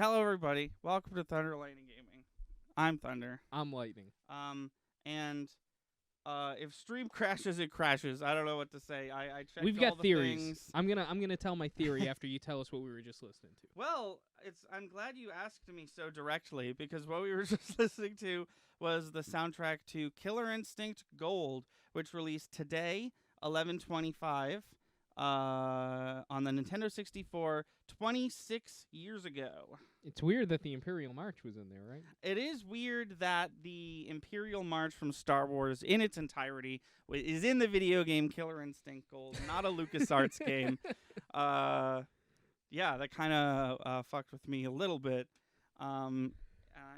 Hello, everybody. Welcome to Thunder Lightning Gaming. I'm Thunder. I'm Lightning. And if stream crashes, it crashes. I don't know what to say. I checked We've all got the theories. things. I'm gonna tell my theory after you tell us what we were just listening to. Well, I'm glad you asked me so directly because what we were just listening to was the soundtrack to Killer Instinct Gold, which released today, 11/25, on the Nintendo 64, 26 years ago. It's weird that the Imperial March was in there, right? It is weird that the Imperial March from Star Wars in its entirety is in the video game Killer Instinct Gold, not a LucasArts game. Yeah, that kind of fucked with me a little bit. I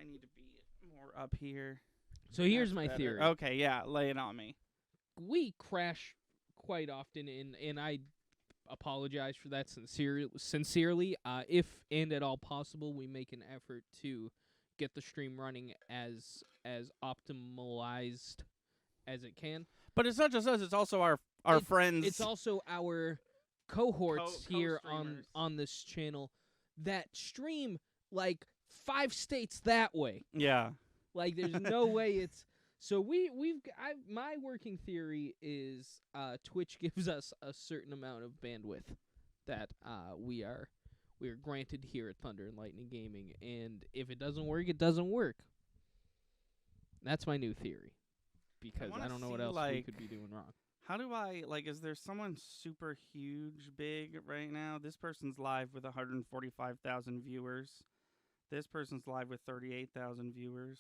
need to be more up here. So here's That's my better. theory. Okay, yeah, lay it on me. We crash quite often, and I apologize for that sincerely. If and at all possible, we make an effort to get the stream running as optimized as it can. But it's not just us; it's also our friends. It's also our cohorts here co-streamers. on this channel that stream like 5 states that way. Yeah. Like there's no way it's so my working theory is Twitch gives us a certain amount of bandwidth that we are granted here at Thunder and Lightning Gaming, and if it doesn't work, it doesn't work. That's my new theory because I don't know what else we could be doing wrong. How do I, is there someone super huge big right now? This person's live with 145,000 viewers. This person's live with 38,000 viewers.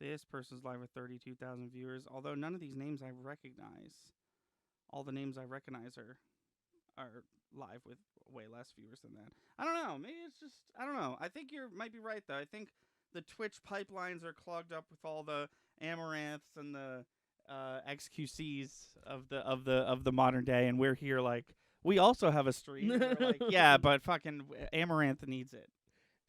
This person's live with 32,000 viewers. Although none of these names I recognize. All the names I recognize are live with way less viewers than that. I don't know. Maybe it's just, I don't know. I think you might be right, though. I think the Twitch pipelines are clogged up with all the Amaranths and the XQCs of the modern day, and we're here we also have a stream. And we're yeah, but fucking Amaranth needs it.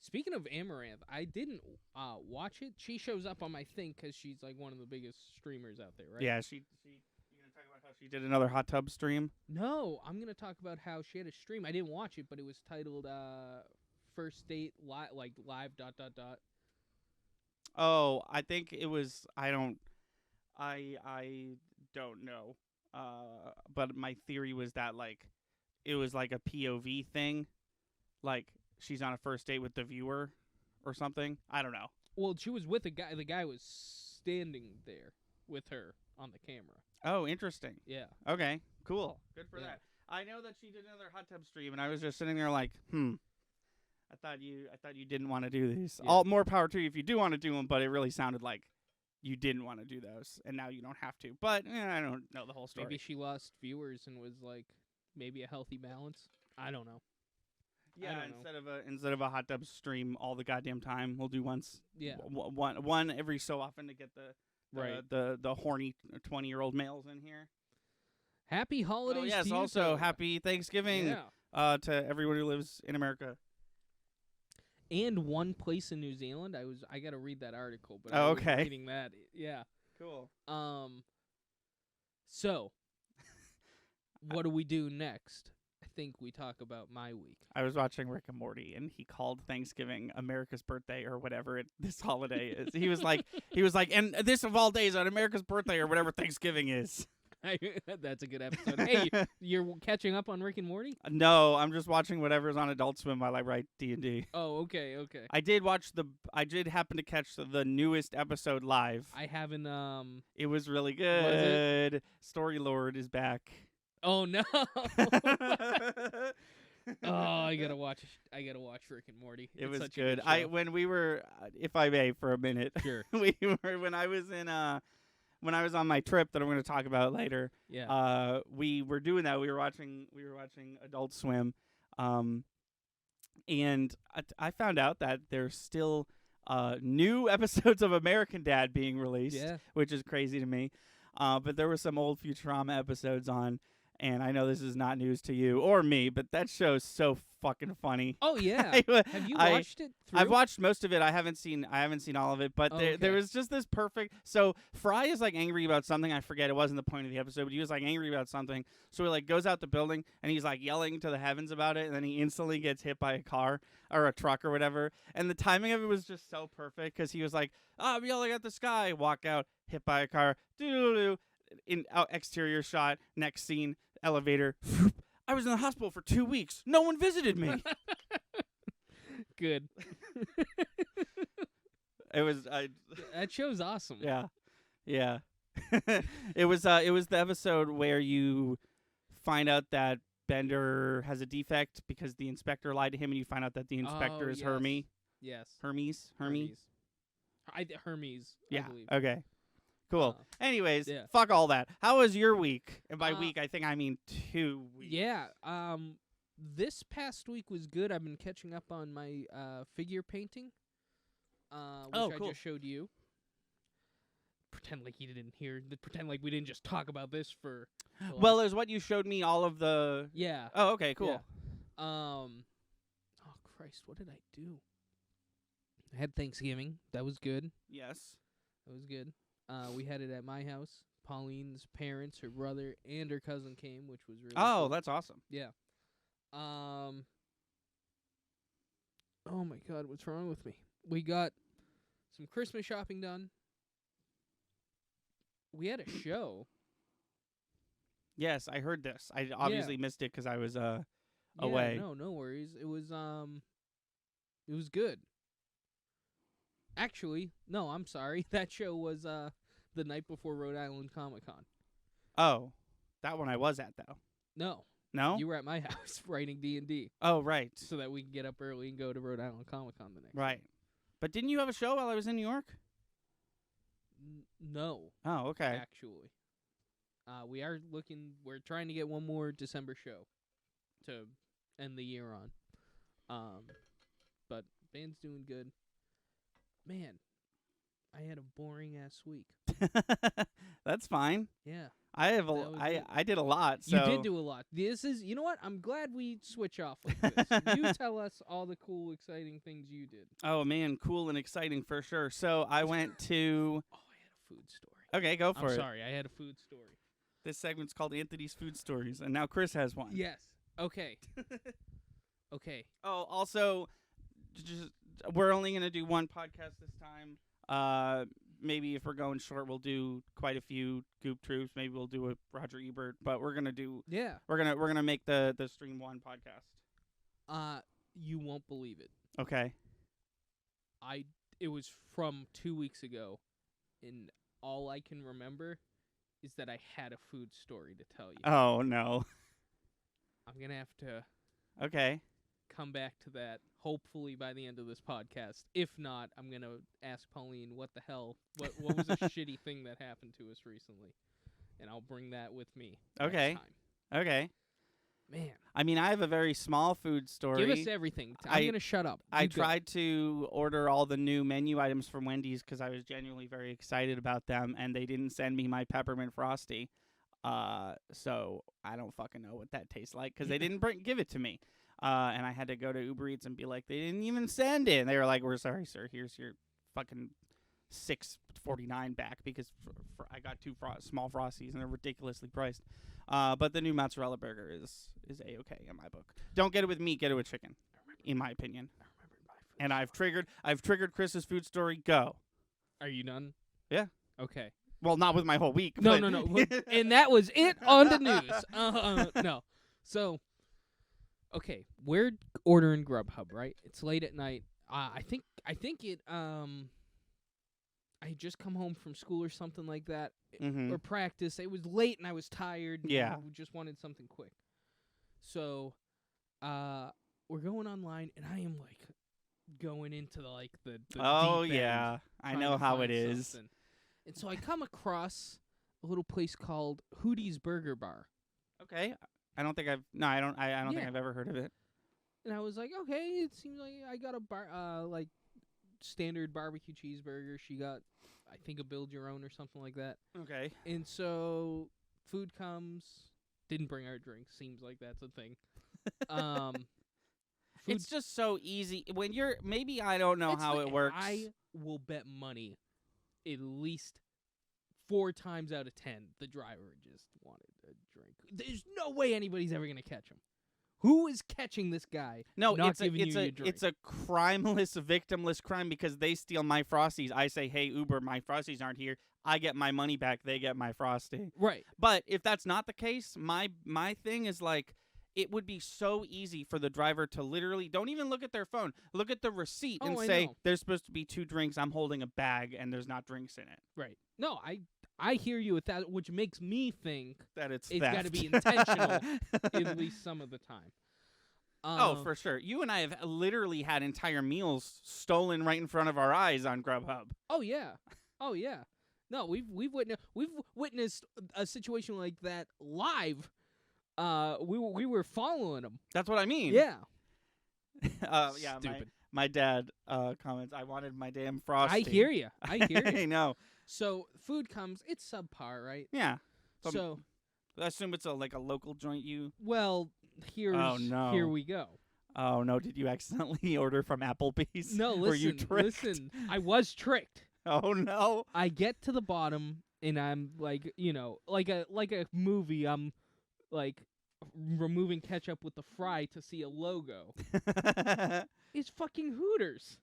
Speaking of Amaranth, I didn't watch it. She shows up on my thing because she's one of the biggest streamers out there, right? Yeah, you're gonna talk about how she did another hot tub stream? No, I'm gonna talk about how she had a stream. I didn't watch it, but it was titled First Date live ... Oh, I think it was. I don't know. But my theory was that it was a POV thing, she's on a first date with the viewer or something. I don't know. Well, she was with a guy. The guy was standing there with her on the camera. Oh, interesting. Yeah. Okay. Cool. Good for that. I know that she did another hot tub stream, and I was just sitting there I thought you didn't want to do these. Yeah. All more power to you if you do want to do them, but it really sounded like you didn't want to do those, and now you don't have to. But I don't know the whole story. Maybe she lost viewers and was maybe a healthy balance. I don't know. Yeah, instead of a hot tub stream all the goddamn time, we'll do once. Yeah. One every so often to get the horny 20-year-old males in here. Happy holidays. Oh, yes, to you, also happy Thanksgiving to everyone who lives in America. And one place in New Zealand. I got to read that article, but I was okay. reading that. Yeah. Cool. So what do we do next? I think we talk about my week. I was watching Rick and Morty, and he called Thanksgiving America's birthday or whatever this holiday is. He was like, and this of all days on America's birthday or whatever Thanksgiving is. That's a good episode. Hey, you're catching up on Rick and Morty? No, I'm just watching whatever's on Adult Swim while I write D&D. Oh, okay. I did happen to catch the newest episode live. I haven't. It was really good. Was it? Story Lord is back. Oh no. Oh, I gotta watch Rick and Morty. It was such good. A good show. When we were, if I may, for a minute. Sure. when I was on my trip that I'm going to talk about later. Yeah. We were doing that. We were watching Adult Swim, and I found out that there's still new episodes of American Dad being released. Yeah. Which is crazy to me. But there were some old Futurama episodes on. And I know this is not news to you or me, but that show's so fucking funny. Oh yeah. Have you I- watched it through? I've watched most of it. I haven't seen all of it, but Oh, there okay. was just this perfect. So Fry is like angry about something. I forget. It wasn't the point of the episode, but he was like angry about something. So he like goes out the building and he's like yelling to the heavens about it, and then he instantly gets hit by a car or a truck or whatever. And the timing of it was just so perfect because he was like, "Oh, I'm yelling at the sky." Walk out, hit by a car. Doo-doo-doo. In exterior shot. Next scene, elevator. I was in the hospital for 2 weeks. No one visited me. Good. It was That show's awesome. yeah. It was the episode where you find out that Bender has a defect because the inspector lied to him, and you find out that the inspector is yes. Hermes. Yes. Hermes. Hermes. I Yeah. believe. Okay. Cool. Anyways, yeah. fuck all that. How was your week? And by Uh, week, I think I mean 2 weeks. Yeah. This past week was good. I've been catching up on my figure painting. Which cool. I just showed you. Pretend like you didn't hear. Pretend like we didn't just talk about this for. Well, is what you showed me all of the. Yeah. Oh, okay, cool. Yeah. Oh Christ, what did I do? I had Thanksgiving. That was good. Yes. That was good. We had it at my house. Pauline's parents, her brother, and her cousin came, which was really Oh, cool. that's awesome. Yeah. Oh my God, what's wrong with me? We got some Christmas shopping done. We had a show. Yes, I heard this. I obviously missed it because I was away. Yeah, no worries. It was good. Actually, no, I'm sorry. That show was the night before Rhode Island Comic-Con. Oh, that one I was at though. No? You were at my house writing D&D. Oh, right. So that we can get up early and go to Rhode Island Comic-Con the next day. Right. But didn't you have a show while I was in New York? No. Oh, okay. Actually. We're trying to get one more December show to end the year on. But band's doing good. Man, I had a boring ass week. That's fine. Yeah. I did a lot. So. You did do a lot. This is, you know what? I'm glad we switch off like this. You tell us all the cool, exciting things you did. Oh man, cool and exciting for sure. So I went to. Oh, I had a food story. Okay, go for it. I'm sorry, I had a food story. This segment's called Anthony's Food Stories, and now Chris has one. Yes. Okay. Okay. Oh, also, just we're only gonna do one podcast this time. Maybe if we're going short, we'll do quite a few Goop Troops. Maybe we'll do a Roger Ebert, but we're gonna do. Yeah. We're gonna make the stream one podcast. You won't believe it. Okay. It was from 2 weeks ago, and all I can remember is that I had a food story to tell you. Oh no. I'm gonna have to Okay. come back to that hopefully by the end of this podcast. If not, I'm gonna ask Pauline what the hell, what was a shitty thing that happened to us recently, and I'll bring that with me. Okay. Next time. Okay. Man, I mean, I have a very small food story. give us everything. I'm gonna shut up. I You go. tried to order all the new menu items from Wendy's because I was genuinely very excited about them, and they didn't send me my peppermint frosty. So I don't fucking know what that tastes like because they didn't give it to me. And I had to go to Uber Eats and be like, they didn't even send it. And they were like, "We're sorry, sir. Here's your fucking $6.49 back because I got two small frosties and they're ridiculously priced." But the new mozzarella burger is a-okay in my book. Don't get it with meat, get it with chicken, in my opinion. I remembered my food And I've triggered Chris's food story. Go. Are you done? Yeah. Okay. Well, not with my whole week. No. but And that was it on the news. No. So, okay, we're ordering Grubhub, right? It's late at night. I think it. I had just come home from school or something like that, Mhm. or practice. It was late and I was tired. and Yeah. I just wanted something quick. So, we're going online, and I am like going into the Oh deep end, yeah, I trying know to how it find is. something. And so I come across a little place called Hootie's Burger Bar. Okay. I don't think I've I don't think Yeah. I've ever heard of it. And I was like, okay, it seems like I got a like standard barbecue cheeseburger. She got, I think, a build your own or something like that. Okay. And so food comes, didn't bring our drink. Seems like that's a thing. Food, It's just so easy. When you're maybe I don't know it's how like- it works. I will bet money at least 4 times out of 10 the driver just wanted a drink. There's no way anybody's ever gonna catch him. Who is catching this guy? No, not it's giving a, you your drink? it's a crimeless, victimless crime because they steal my Frosties. I say, hey, Uber, my Frosties aren't here. I get my money back. They get my Frosty. Right. But if that's not the case, my thing is like, it would be so easy for the driver to literally don't even look at their phone. Look at the receipt and Oh, I say, know. there's supposed to be 2 drinks. I'm holding a bag and there's not drinks in it. Right. No, I hear you with that, which makes me think That it's it's theft. got to be intentional at least some of the time. Oh, for sure. You and I have literally had entire meals stolen right in front of our eyes on Grubhub. Oh yeah. Oh yeah. No, we've witnessed a situation like that live. We were following them. That's what I mean. Yeah. Yeah. Stupid. My dad comments, I wanted my damn Frosty. I hear you. I hear I you. know. So food comes. It's subpar, right? Yeah. So I assume it's like a local joint you. well, here we go. Oh no! Did you accidentally order from Applebee's? No, Were you listen, tricked? listen. I was tricked. Oh no! I get to the bottom and I'm like, like a movie. I'm like removing ketchup with the fry to see a logo. It's fucking Hooters.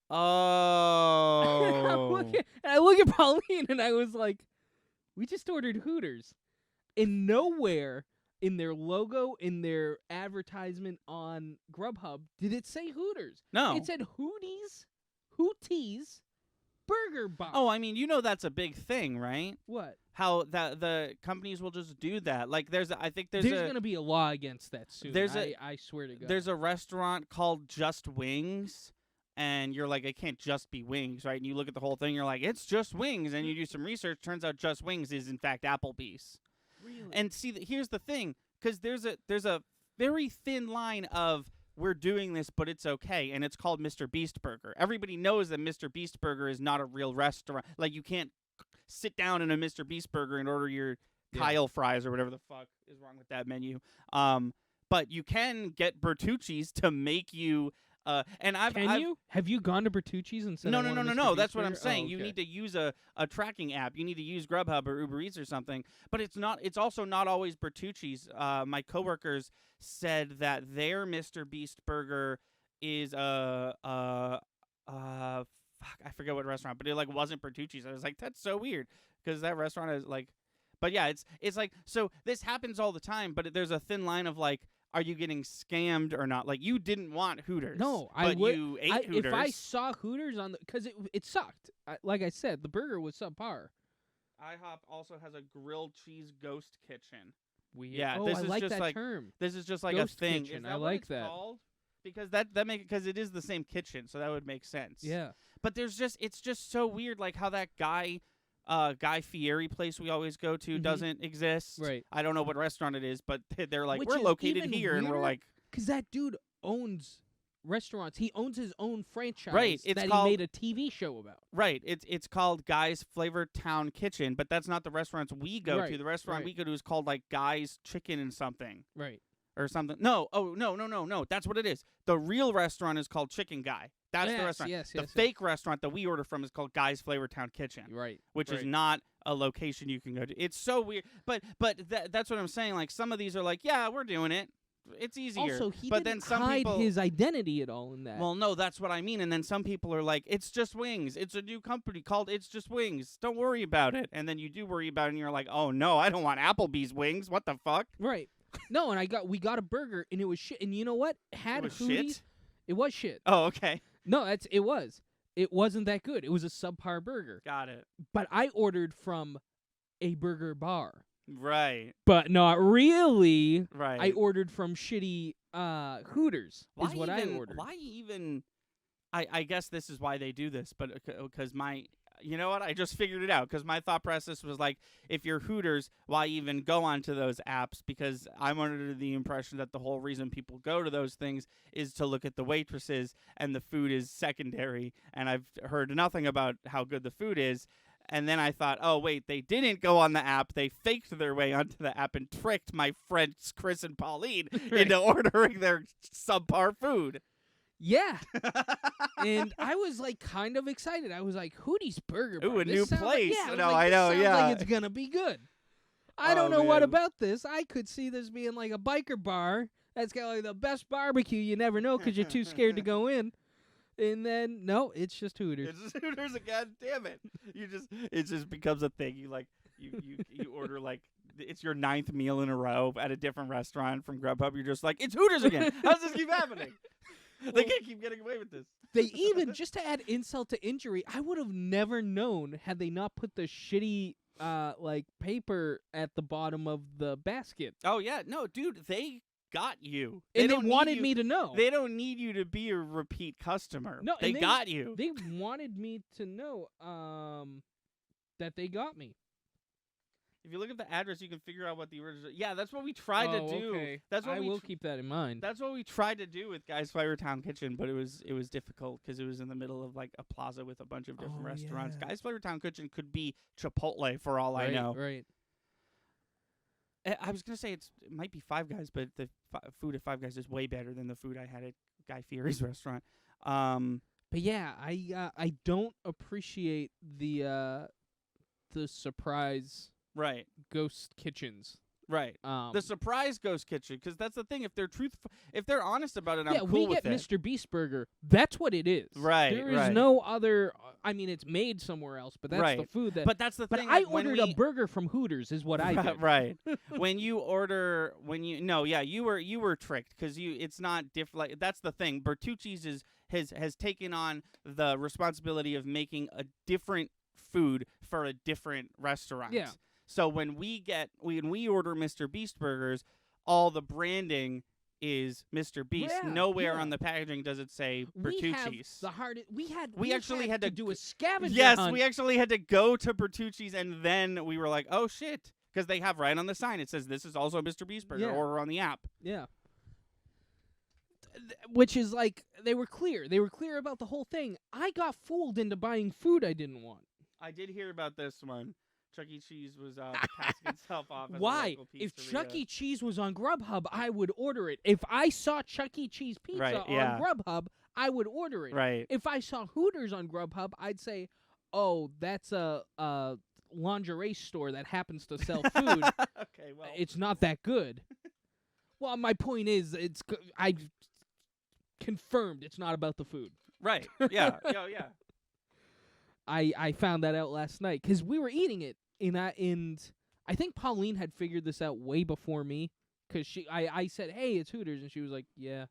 Oh. I look at Pauline and I was like, we just ordered Hooters. And nowhere in their logo, in their advertisement on Grubhub, did it say Hooters. No. It said Hooties, Burger Bar. Oh, I mean, that's a big thing, right? What? How that the companies will just do that. Like, I think there's going to be a law against that soon. I swear to God. There's a restaurant called Just Wings. And you're like, it can't just be wings, right? And you look at the whole thing, you're like, it's just wings. And you do some research. Turns out Just Wings is, in fact, Applebee's. Really? And see, here's the thing. Because there's a very thin line of we're doing this, but it's okay. And it's called Mr. Beast Burger. Everybody knows that Mr. Beast Burger is not a real restaurant. Like, you can't sit down in a Mr. Beast Burger and order your Kyle fries or whatever the fuck is wrong with that menu. But you can get Bertucci's to make you... Have you gone to Bertucci's and said No. Mr. That's Beast what I'm burger? saying. Oh, You okay. need to use a tracking app. You need to use Grubhub or Uber Eats or something. But it's not. It's also not always Bertucci's. My coworkers said that their Mr. Beast burger is fuck, I forget what restaurant, but it like wasn't Bertucci's. I was like, that's so weird because that restaurant is like. But yeah, it's like so. This happens all the time. But there's a thin line of like. Are you getting scammed or not? Like, you didn't want Hooters. No, but you ate Hooters. If I saw Hooters on because it sucked. Like I said, the burger was subpar. IHOP also has a grilled cheese ghost kitchen. Weird. Yeah, oh, this I is like just that like term. this is just like Ghost a thing. kitchen. Is that I what like it's that. called? Because that because it is the same kitchen, so that would make sense. Yeah. But it's just so weird, like how that Guy Fieri place we always go to doesn't exist. Right. I don't know what restaurant it is, but they're like, Which we're is located even here, and we're weirder, like, because that dude owns restaurants. He owns his own franchise. Right, it's that called- he made a TV show about. right. It's called Guy's Flavor Town Kitchen, but that's not the restaurants we go Right, to. The restaurant right. we go to is called like Guy's Chicken and something. Right. Or something. No. Oh, no. That's what it is. The real restaurant is called Chicken Guy. That's the restaurant. The fake restaurant that we order from is called Guy's Flavor Town Kitchen, Right. which is right. not a location you can go to. It's so weird. But that's what I'm saying. Like, some of these are like, yeah, we're doing it. It's easier. Also, he but didn't then some hide people, his identity at all in that. well, no, that's what I mean. And then some people are like, it's just wings. It's a new company called It's Just Wings. Don't worry about it. And then you do worry about it, and you're like, oh, no, I don't want Applebee's wings. What the fuck? right. No, and we got a burger and it was shit. And you know what? Had It was Hooties, shit? It was shit. Oh, okay. No, it was. It wasn't that good. It was a subpar burger. Got it. But I ordered from a burger bar. Right. But not really. Right. I ordered from shitty Hooters. Why is what even, I ordered. Why even? I guess this is why they do this, but because you know what? I just figured it out because my thought process was like, if you're Hooters, why even go onto those apps? Because I'm under the impression that the whole reason people go to those things is to look at the waitresses and the food is secondary. And I've heard nothing about how good the food is. And then I thought, oh, wait, they didn't go on the app. They faked their way onto the app and tricked my friends Chris and Pauline into ordering their subpar food. Yeah. And I was like kind of excited. I was like, Hootie's Burger Bar. Ooh, a This new sounds place. Like, yeah, No, like, I know, this sounds yeah. like it's going to be good. I don't know what about this. I could see this being like a biker bar that's got like the best barbecue. You never know because you're too scared to go in. And then, no, it's just Hooters. It's just Hooters again. Damn it! It just becomes a thing. You order like it's your 9th meal in a row at a different restaurant from Grubhub. You're just like, it's Hooters again. How does this keep happening? They can't keep getting away with this. They even, just to add insult to injury, I would have never known had they not put the shitty like paper at the bottom of the basket. Oh yeah, no, dude, they got you. And they wanted me to know. They don't need you to be a repeat customer. No, they got you. They wanted me to know that they got me. If you look at the address, you can figure out what the original. Yeah, that's what we tried to do. Okay. That's what I will keep that in mind. That's what we tried to do with Guy's Flavortown Kitchen, but it was difficult because it was in the middle of like a plaza with a bunch of different restaurants. Yeah. Guy's Flavortown Kitchen could be Chipotle for all I know. Right. I was gonna say it might be Five Guys, but the food at Five Guys is way better than the food I had at Guy Fieri's restaurant. But yeah, I don't appreciate the surprise ghost kitchens. Right. The surprise ghost kitchen, because that's the thing. If they're honest about it, I'm cool we with get it. Mr. Beast Burger. That's what it is. Right. There is no other. I mean, it's made somewhere else, but that's the food that. But that's the But thing. I like, ordered a burger from Hooters. Is what I did. Right. You were tricked because it's not different. Like, that's the thing. Bertucci's has taken on the responsibility of making a different food for a different restaurant. Yeah. So when we order Mr. Beast burgers, all the branding is Mr. Beast. Yeah, Nowhere on the packaging does it say Bertucci's. We actually had to do a scavenger Yes, hunt. we actually had to go to Bertucci's, and then we were like, oh shit, because they have right on the sign it says this is also a Mr. Beast burger. Order on the app. Yeah. Which is like they were clear. They were clear about the whole thing. I got fooled into buying food I didn't want. I did hear about this one. Chuck E. Cheese was passing itself off as Why? a local pizzeria. If Chuck E. Cheese was on Grubhub, I would order it. If I saw Chuck E. Cheese pizza on Grubhub, I would order it. Right. If I saw Hooters on Grubhub, I'd say, "Oh, that's a lingerie store that happens to sell food. Okay, well, it's not that good." Well, my point is, I confirmed it's not about the food. Right. Yeah. Yeah. I found that out last night because we were eating it, and I think Pauline had figured this out way before me because I said, "Hey, it's Hooters," and she was like, "Yeah."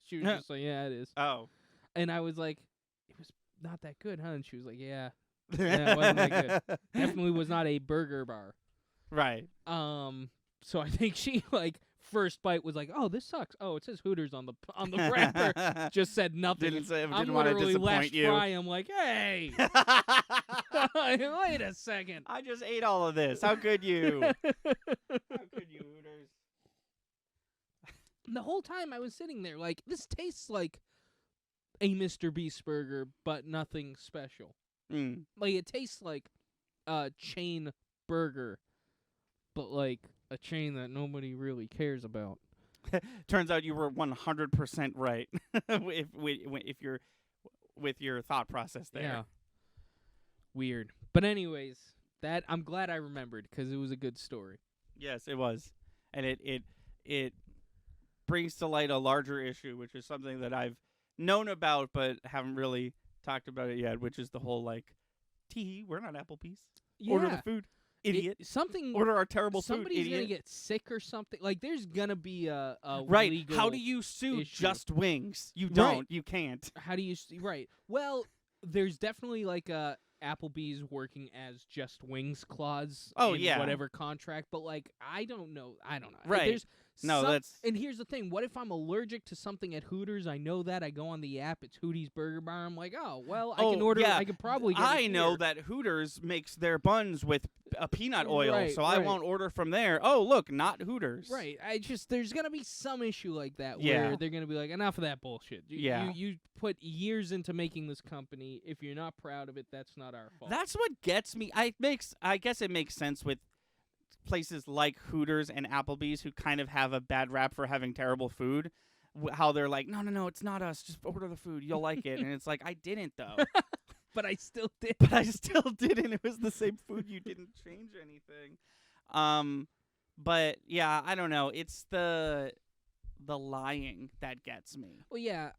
She was just like, "Yeah, it is." Oh. And I was like, "It was not that good, huh?" And she was like, "Yeah, it wasn't that good. Definitely was not a burger bar." Right. So I think she first bite was like, "Oh, this sucks. Oh, it says Hooters on the wrapper." Just said nothing. Didn't want to disappoint you. Fry, I'm like, "Hey, wait a second. I just ate all of this. How could you? How could you, Hooters?" The whole time I was sitting there like, this tastes like a Mr. Beast burger, but nothing special. Like, it tastes like a chain burger, but like a chain that nobody really cares about. Turns out you were 100% right if you're with your thought process there. Yeah. Weird. But anyways, that I'm glad I remembered because it was a good story. Yes, it was. And it brings to light a larger issue, which is something that I've known about but haven't really talked about it yet, which is the whole we're not Applebee's. Yeah. Order the food. Idiot. Order our terrible food, somebody's idiot. Gonna get sick or something. Like, there's gonna be a right. legal How do you sue issue. Just Wings? You don't. Right. You can't. How do you right? Well, there's definitely a Applebee's working as Just Wings clause. Oh, in yeah. whatever contract. But I don't know. Right. There's No, that's And here's the thing: what if I'm allergic to something at Hooters? I know that. I go on the app. It's Hooties Burger Bar. I'm like, oh well, I can order. Yeah. I could probably get I it know here. that Hooters makes their buns with a peanut oil, Right, so I right. won't order from there. Oh, look, not Hooters. Right. There's gonna be some issue like that Yeah. where they're gonna be like, enough of that bullshit. Yeah. You put years into making this company. If you're not proud of it, that's not our fault. That's what gets me. I guess it makes sense with places like Hooters and Applebee's who kind of have a bad rap for having terrible food. How they're like, no, it's not us. Just order the food. You'll like it. And it's like, I didn't though. But I still did. But I still didn't. It was the same food. You didn't change anything. But yeah, I don't know. It's the lying that gets me. Well, yeah,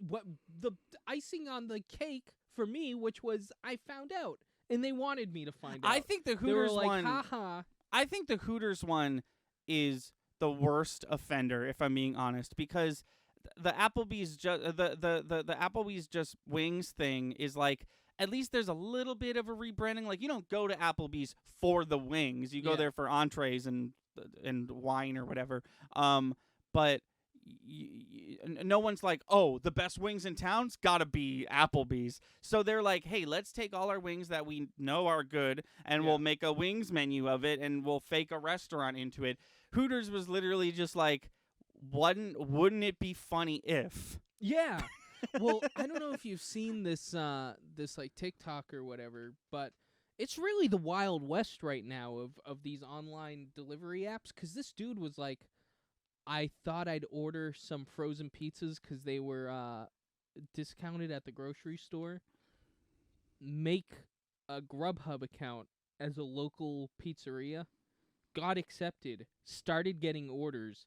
what the icing on the cake for me, which was I found out, and they wanted me to find out. I think the They were Hooters like, one. haha. I think the Hooters one is the worst offender, if I'm being honest, because the Applebee's the Applebee's just wings thing is like, at least there's a little bit of a rebranding. Like, you don't go to Applebee's for the wings; you go Yeah. there for entrees and wine or whatever. But no one's like, oh, the best wings in town's gotta be Applebee's. So they're like, hey, let's take all our wings that we know are good, and Yeah. we'll make a wings menu of it, and we'll fake a restaurant into it. Hooters was literally just like, wouldn't it be funny if? Yeah. Well, I don't know if you've seen this this like TikTok or whatever, but it's really the Wild West right now of these online delivery apps. Because this dude was like, I thought I'd order some frozen pizzas because they were discounted at the grocery store. Make a Grubhub account as a local pizzeria. Got accepted. Started getting orders.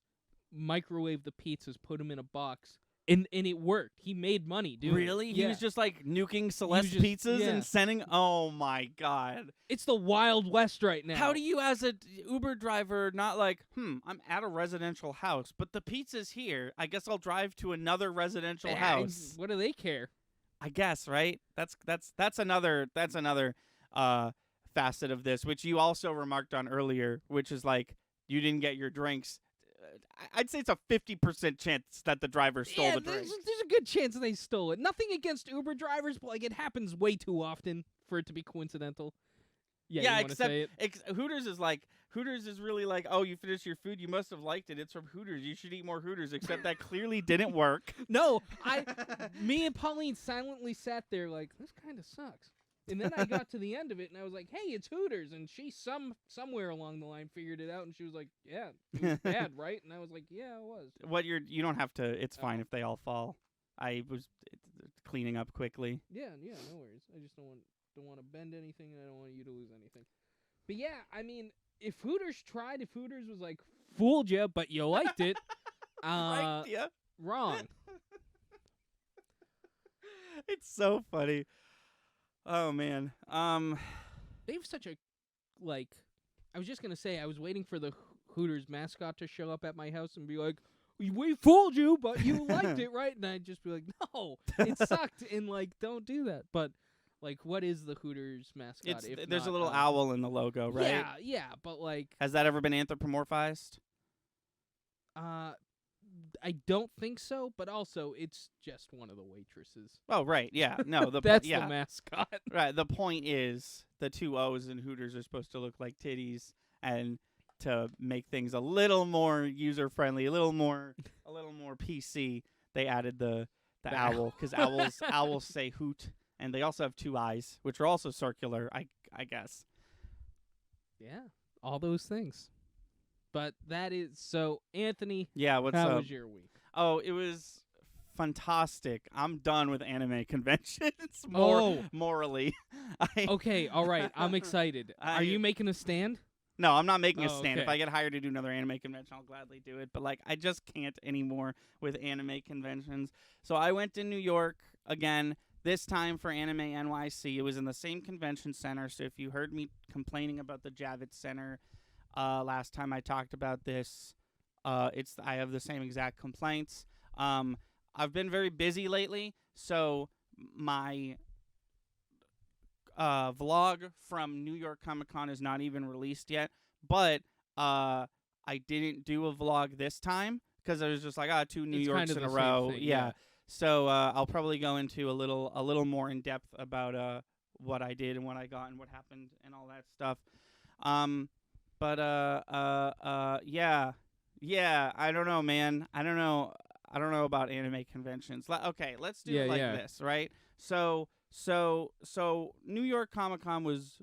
Microwave the pizzas. Put them in a box. And it worked. He made money, dude. Really? He Yeah. was just like nuking Celeste just- pizzas yeah. and sending. Oh my god! It's the Wild West right now. How do you, as a Uber driver, not like, I'm at a residential house, but the pizza's here. I guess I'll drive to another residential house. What do they care? I guess, right? That's another facet of this, which you also remarked on earlier, which is like, you didn't get your drinks. I'd say it's a 50% chance that the driver stole the there's, drink. there's a good chance they stole it. Nothing against Uber drivers, but like it happens way too often for it to be coincidental. Yeah, you wanna except say it? Hooters is really like, oh, you finished your food, you must have liked it. It's from Hooters. You should eat more Hooters. Except that clearly didn't work. No, me and Pauline silently sat there like, this kind of sucks. And then I got to the end of it, and I was like, hey, it's Hooters. And she somewhere along the line figured it out, and she was like, yeah, it was bad, right? And I was like, yeah, it was. You don't have to. It's fine Oh. if they all fall. I was cleaning up quickly. Yeah, no worries. I just don't want to bend anything, and I don't want you to lose anything. But yeah, I mean, if Hooters was like, fooled you, but you liked it, Right? Yeah. wrong. It's so funny. Oh man. They have such a, like, I was just going to say, I was waiting for the Hooters mascot to show up at my house and be like, we fooled you, but you liked it, right? And I'd just be like, no, it sucked, and, like, don't do that. But, like, what is the Hooters mascot? There's not, a little owl in the logo, right? Yeah, but, like, Has that ever been anthropomorphized? I don't think so, but also it's just one of the waitresses. Oh, right. Yeah. No, That's yeah. the mascot. Right. The point is the two O's in Hooters are supposed to look like titties, and to make things a little more user friendly, a little more PC, they added the owl, because owls say hoot, and they also have two eyes, which are also circular, I guess. Yeah, all those things. But that is so. Anthony, Yeah. What's how up? was your week? Oh, it was fantastic. I'm done with anime conventions. Morally. Okay, all right. I'm excited. Are you making a stand? No, I'm not making a Oh, stand. If okay. I get hired to do another anime convention, I'll gladly do it. But, like, I just can't anymore with anime conventions. So I went to New York again, this time for Anime NYC. It was in the same convention center. So if you heard me complaining about the Javits Center last time I talked about this, I have the same exact complaints. I've been very busy lately, so my vlog from New York Comic Con is not even released yet, but I I didn't do a vlog this time because I was just like, 2 New It's Yorks kind of in a the same row. thing, Yeah. yeah. So I'll probably go into a little more in depth about what I did and what I got and what happened and all that stuff. But yeah. I don't know, man. I don't know about anime conventions. Okay, let's do it like Yeah. this, right? So New York Comic Con was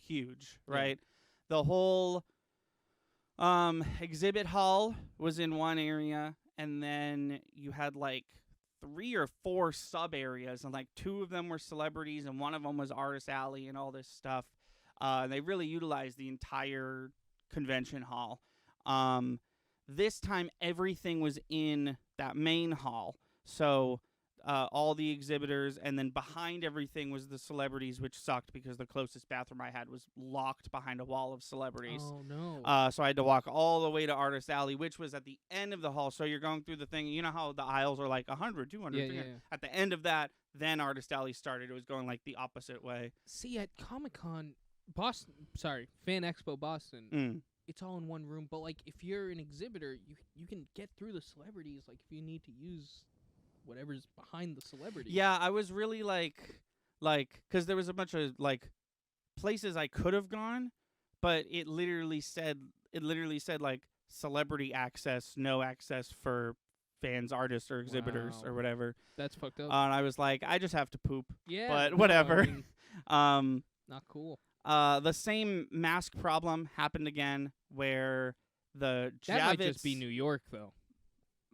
huge, Yeah. right? The whole exhibit hall was in one area, and then you had like 3 or 4 sub areas, and like 2 of them were celebrities, and one of them was Artist Alley and all this stuff. And they really utilized the entire convention hall. This time, everything was in that main hall. So all the exhibitors, and then behind everything was the celebrities, which sucked because the closest bathroom I had was locked behind a wall of celebrities. Oh no. So I had to walk all the way to Artist Alley, which was at the end of the hall. So you're going through the thing. You know how the aisles are like 100, 200, Yeah, 300. yeah. At the end of that, then Artist Alley started. It was going like the opposite way. See, at Comic-Con Boston, Fan Expo Boston, it's all in one room, but like if you're an exhibitor, you can get through the celebrities like if you need to use whatever's behind the celebrity. Yeah, I was really like cuz there was a bunch of like places I could have gone, but it literally said like celebrity access, no access for fans, artists, or exhibitors Wow. or whatever. That's fucked up. And I was like, I just have to poop. Yeah, but no, whatever. I mean, not cool. The same mask problem happened again, where the That might Javits just be New York though.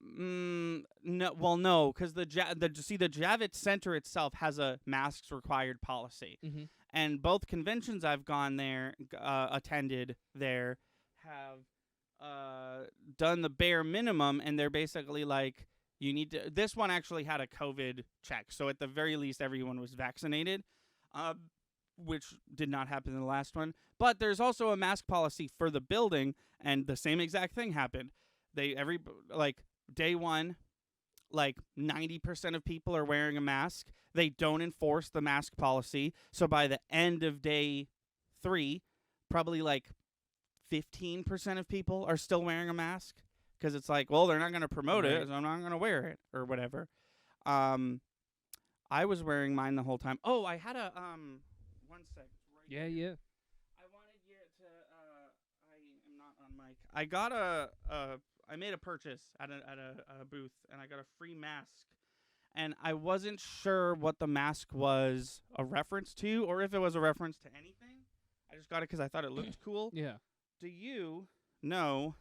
No, because the Javits Center itself has a masks required policy, Mm-hmm. and both conventions I've gone there, attended there, have done the bare minimum, and they're basically like, you need to. This one actually had a COVID check, so at the very least, everyone was vaccinated, which did not happen in the last one. But there's also a mask policy for the building, and the same exact thing happened. Day one, like 90% of people are wearing a mask. They don't enforce the mask policy. So by the end of day 3, probably like 15% of people are still wearing a mask, because it's like, well, they're not going to promote it, so I'm not going to wear it or whatever. I was wearing mine the whole time. Oh, I had a one sec. Yeah. I wanted you to. I am not on mic. I got I made a purchase at a booth, and I got a free mask. And I wasn't sure what the mask was a reference to, or if it was a reference to anything. I just got it because I thought it looked cool. Yeah. Do you know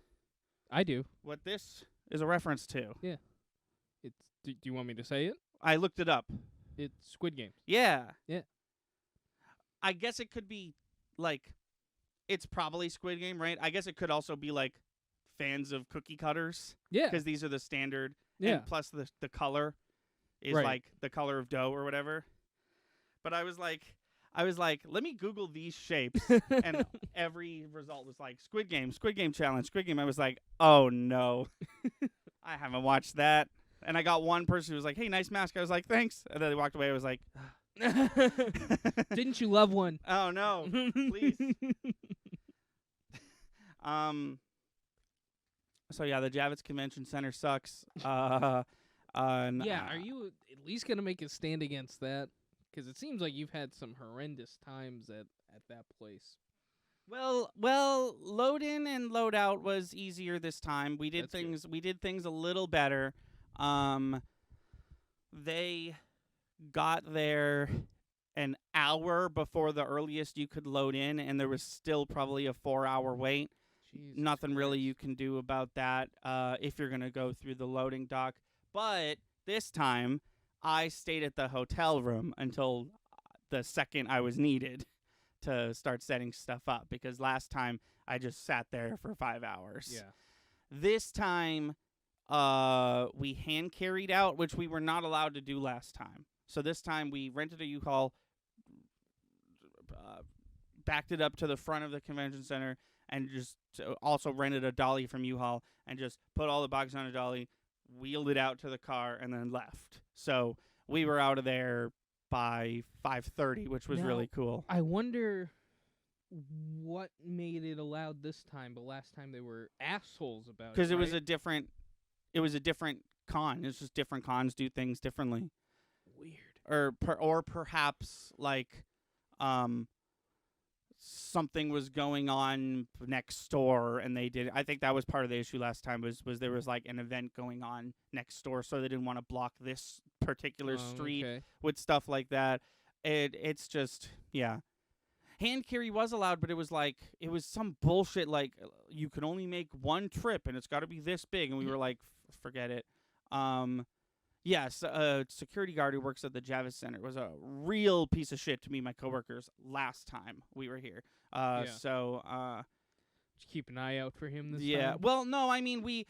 I do. what this is a reference to? It's. Do you want me to say it? I looked it up. It's Squid Game. Yeah. Yeah. I guess it could be, like, it's probably Squid Game, right? I guess it could also be, like, fans of cookie cutters. Yeah. Because these are the standard. Yeah. And plus the color is, Right. like, the color of dough or whatever. But I was like, let me Google these shapes. And every result was like, Squid Game challenge, Squid Game. I was like, oh, no. I haven't watched that. And I got one person who was like, hey, nice mask. I was like, thanks. And then they walked away. I was like, Didn't you love one? oh, no. Please. So, yeah, the Javits Convention Center sucks. Yeah, are you at least going to make a stand against that? Because it seems like you've had some horrendous times at that place. Well, load in and load out was easier this time. We did That's good. We did things a little better. They got there an hour before the earliest you could load in, and there was still probably a 4-hour wait. Jesus Nothing really Christ. you can do about that if you're going to go through the loading dock. But this time, I stayed at the hotel room until the second I was needed to start setting stuff up, because last time I just sat there for 5 hours. Yeah. This time, we hand carried out, which we were not allowed to do last time. So this time we rented a U-Haul, backed it up to the front of the convention center, and just also rented a dolly from U-Haul, and just put all the boxes on a dolly, wheeled it out to the car, and then left. So we were out of there by 5:30, which was Now, really cool. I wonder, what made it allowed this time, but last time they were assholes about it. Because it was right? a different con. It's just different cons do things differently. Weird. Or perhaps like something was going on next door and they did. I think that was part of the issue last time was there was like an event going on next door, so they didn't want to block this particular street Okay. with stuff like that. It's just, yeah. Hand carry was allowed, but it was some bullshit like you can only make one trip and it's got to be this big, and we were like, forget it. Yes, a security guard who works at the Javits Center was a real piece of shit to me and my coworkers last time we were here. So Just keep an eye out for him this yeah. time. Well, no, I mean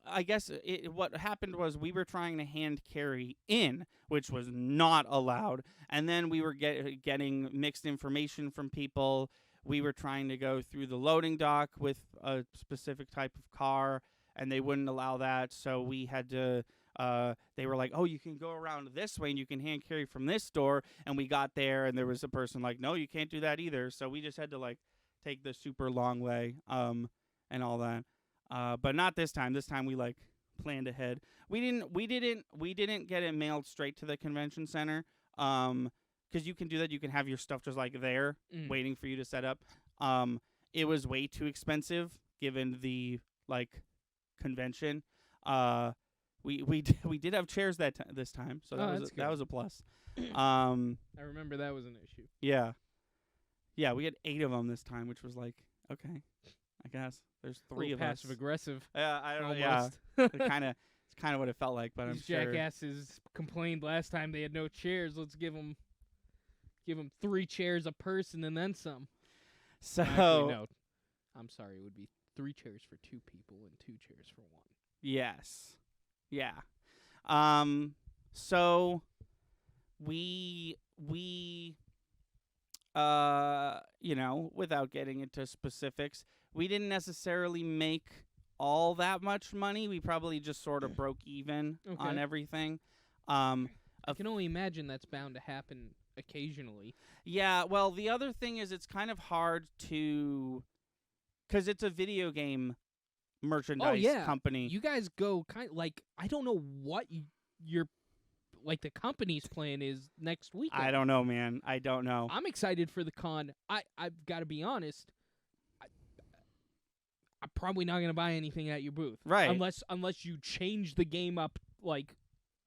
I guess what happened was we were trying to hand carry in, which was not allowed, and then we were getting mixed information from people. We were trying to go through the loading dock with a specific type of car, and they wouldn't allow that, so we had to. They were like, oh, you can go around this way and you can hand carry from this door. And we got there and there was a person like, no, you can't do that either. So we just had to like take the super long way, and all that. But not this time. This time we like planned ahead. We didn't get it mailed straight to the convention center. 'Cause you can do that. You can have your stuff just like there waiting for you to set up. It was way too expensive given the like convention. We did have chairs this time, so that was a plus. I remember that was an issue. Yeah, we had 8 of them this time, which was like, okay, I guess there's 3 of us. Passive aggressive. I don't know. Almost. Yeah, it's kind of what it felt like, but These I'm sure. jackasses complained last time they had no chairs. Let's give them 3 chairs a person and then some. So Actually, no. I'm sorry. It would be 3 chairs for 2 people and 2 chairs for 1. yes, yeah. So we without getting into specifics, we didn't necessarily make all that much money. We probably just sort of broke even on everything. I can only imagine that's bound to happen occasionally. Yeah, well, the other thing is it's kind of hard to, because it's a video game merchandise company. You guys go kind of like, I don't know what your like the company's plan is next weekend. I don't know, man. I don't know. I'm excited for the con. I've got to be honest. I'm probably not going to buy anything at your booth. Right. Unless you change the game up like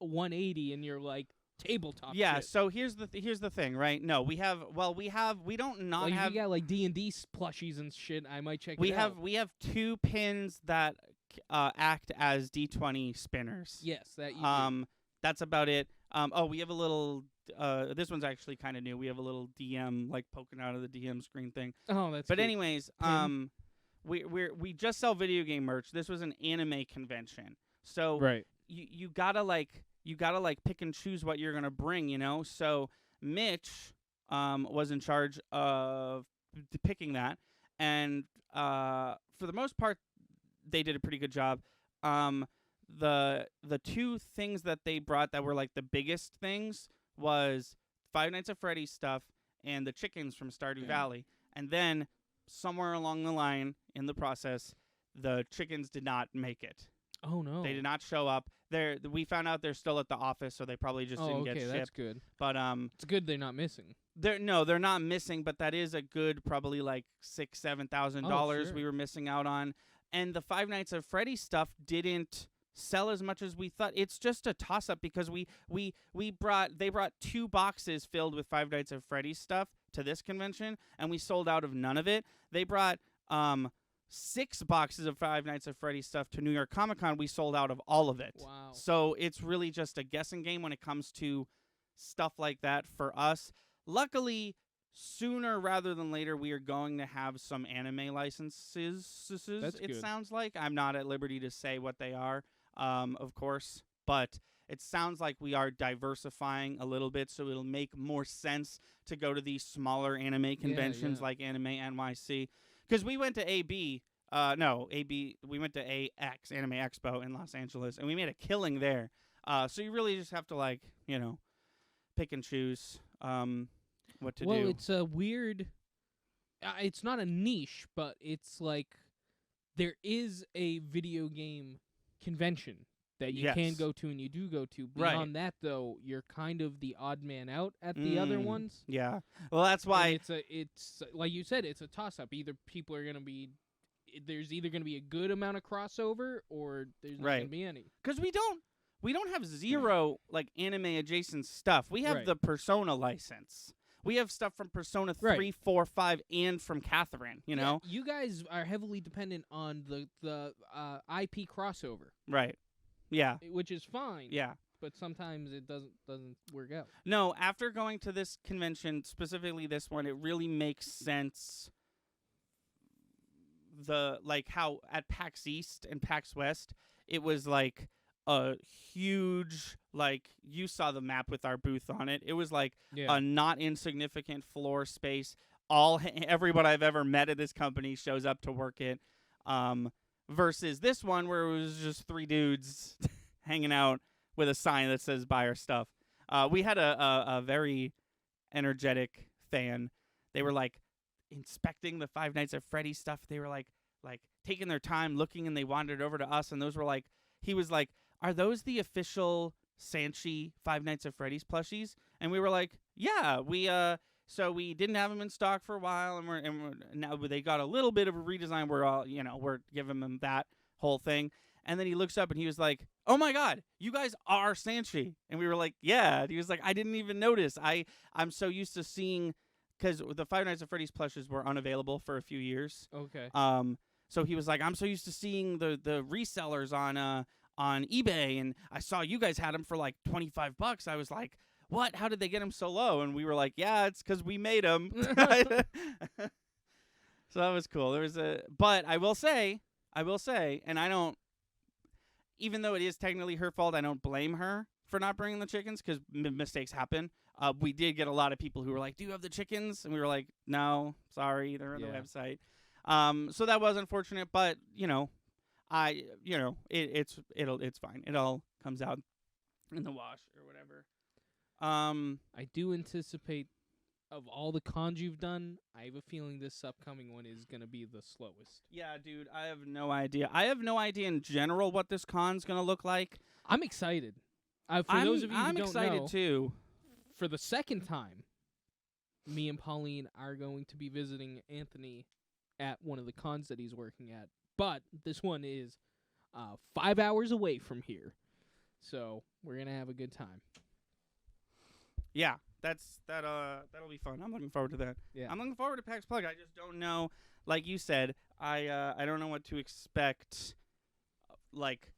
180 and you're like tabletop Yeah, shit. so here's the thing, right? No, we don't have you got like D&D plushies and shit. I might check it out. We have 2 pins that act as D20 spinners. Yes, that you do. That's about it. We have a little this one's actually kind of new. We have a little DM like poking out of the DM screen thing. Oh, that's But cute. anyways, we just sell video game merch. This was an anime convention. So right. you gotta pick and choose what you're gonna bring, you know. So Mitch was in charge of picking that, and for the most part, they did a pretty good job. The 2 things that they brought that were like the biggest things was Five Nights at Freddy's stuff and the chickens from Stardew Valley, and then somewhere along the line in the process, the chickens did not make it. Oh no, They did not show up. We found out they're still at the office, so they probably just didn't get shipped. That's good. But It's good they're not missing. they're not missing, but that is a good probably like $6,000-$7,000 we were missing out on. And the Five Nights at Freddy's stuff didn't sell as much as we thought. It's just a toss up because they brought 2 boxes filled with Five Nights at Freddy's stuff to this convention, and we sold out of none of it. They brought 6 boxes of Five Nights at Freddy's stuff to New York Comic Con. We sold out of all of it. Wow. So it's really just a guessing game when it comes to stuff like that for us. Luckily, sooner rather than later, we are going to have some anime licenses. That's good. Sounds like. I'm not at liberty to say what they are, of course, but it sounds like we are diversifying a little bit, so it'll make more sense to go to these smaller anime conventions like Anime NYC. Because we went to we went to AX, Anime Expo in Los Angeles, and we made a killing there. So you really just have to, pick and choose what to do. Well, it's a weird it's not a niche, but it's like there is a video game convention that you can Yes. go to and you do go to. Right. Beyond that, though, you're kind of the odd man out at the other ones. Yeah. Well, that's And why. it's like you said, it's a toss up. Either people are gonna be there's either gonna be a good amount of crossover or there's not Right. gonna be any. Because we don't have zero like anime adjacent stuff. We have Right. the Persona license. We have stuff from Persona Right. 3, 4, 5, and from Catherine. You know. You guys are heavily dependent on the IP crossover, Right. Yeah. which is fine. Yeah. But sometimes it doesn't work out. No, after going to this convention, specifically this one, it really makes sense. How at PAX East and PAX West, it was like a huge, like, you saw the map with our booth on it. It was like a not insignificant floor space. Everyone I've ever met at this company shows up to work it. Versus this one where it was just 3 dudes hanging out with a sign that says buy our stuff. We had a very energetic fan. They were like inspecting the Five Nights at Freddy's stuff. They were like taking their time looking, and they wandered over to us, and those were like, he was like, are those the official Sanchi Five Nights at Freddy's plushies? And we were like, yeah, so we didn't have them in stock for a while, and now they got a little bit of a redesign. We're giving them that whole thing. And then he looks up and he was like, oh my God, you guys are Sanchi. And we were like, yeah. And he was like, I didn't even notice. I'm so used to seeing, because the Five Nights at Freddy's plushes were unavailable for a few years. Okay. So he was like, I'm so used to seeing the resellers on eBay, and I saw you guys had them for like $25. I was like, what? How did they get them so low? And we were like, yeah, it's because we made them. So that was cool. But I will say, and I don't, even though it is technically her fault, I don't blame her for not bringing the chickens, because mistakes happen. We did get a lot of people who were like, do you have the chickens? And we were like, no, sorry, they're on the website. So that was unfortunate, but it's fine. It all comes out in the wash or whatever. I do anticipate, of all the cons you've done, I have a feeling this upcoming one is going to be the slowest. Yeah, dude, I have no idea. I have no idea in general what this con's going to look like. I'm excited. For those of you who I'm don't excited know, too. For the second time, me and Pauline are going to be visiting Anthony at one of the cons that he's working at. But this one is 5 hours away from here. So we're going to have a good time. Yeah, that'll be fun. I'm looking forward to that. Yeah. I'm looking forward to PAX Plug. I just don't know, like you said, I don't know what to expect, like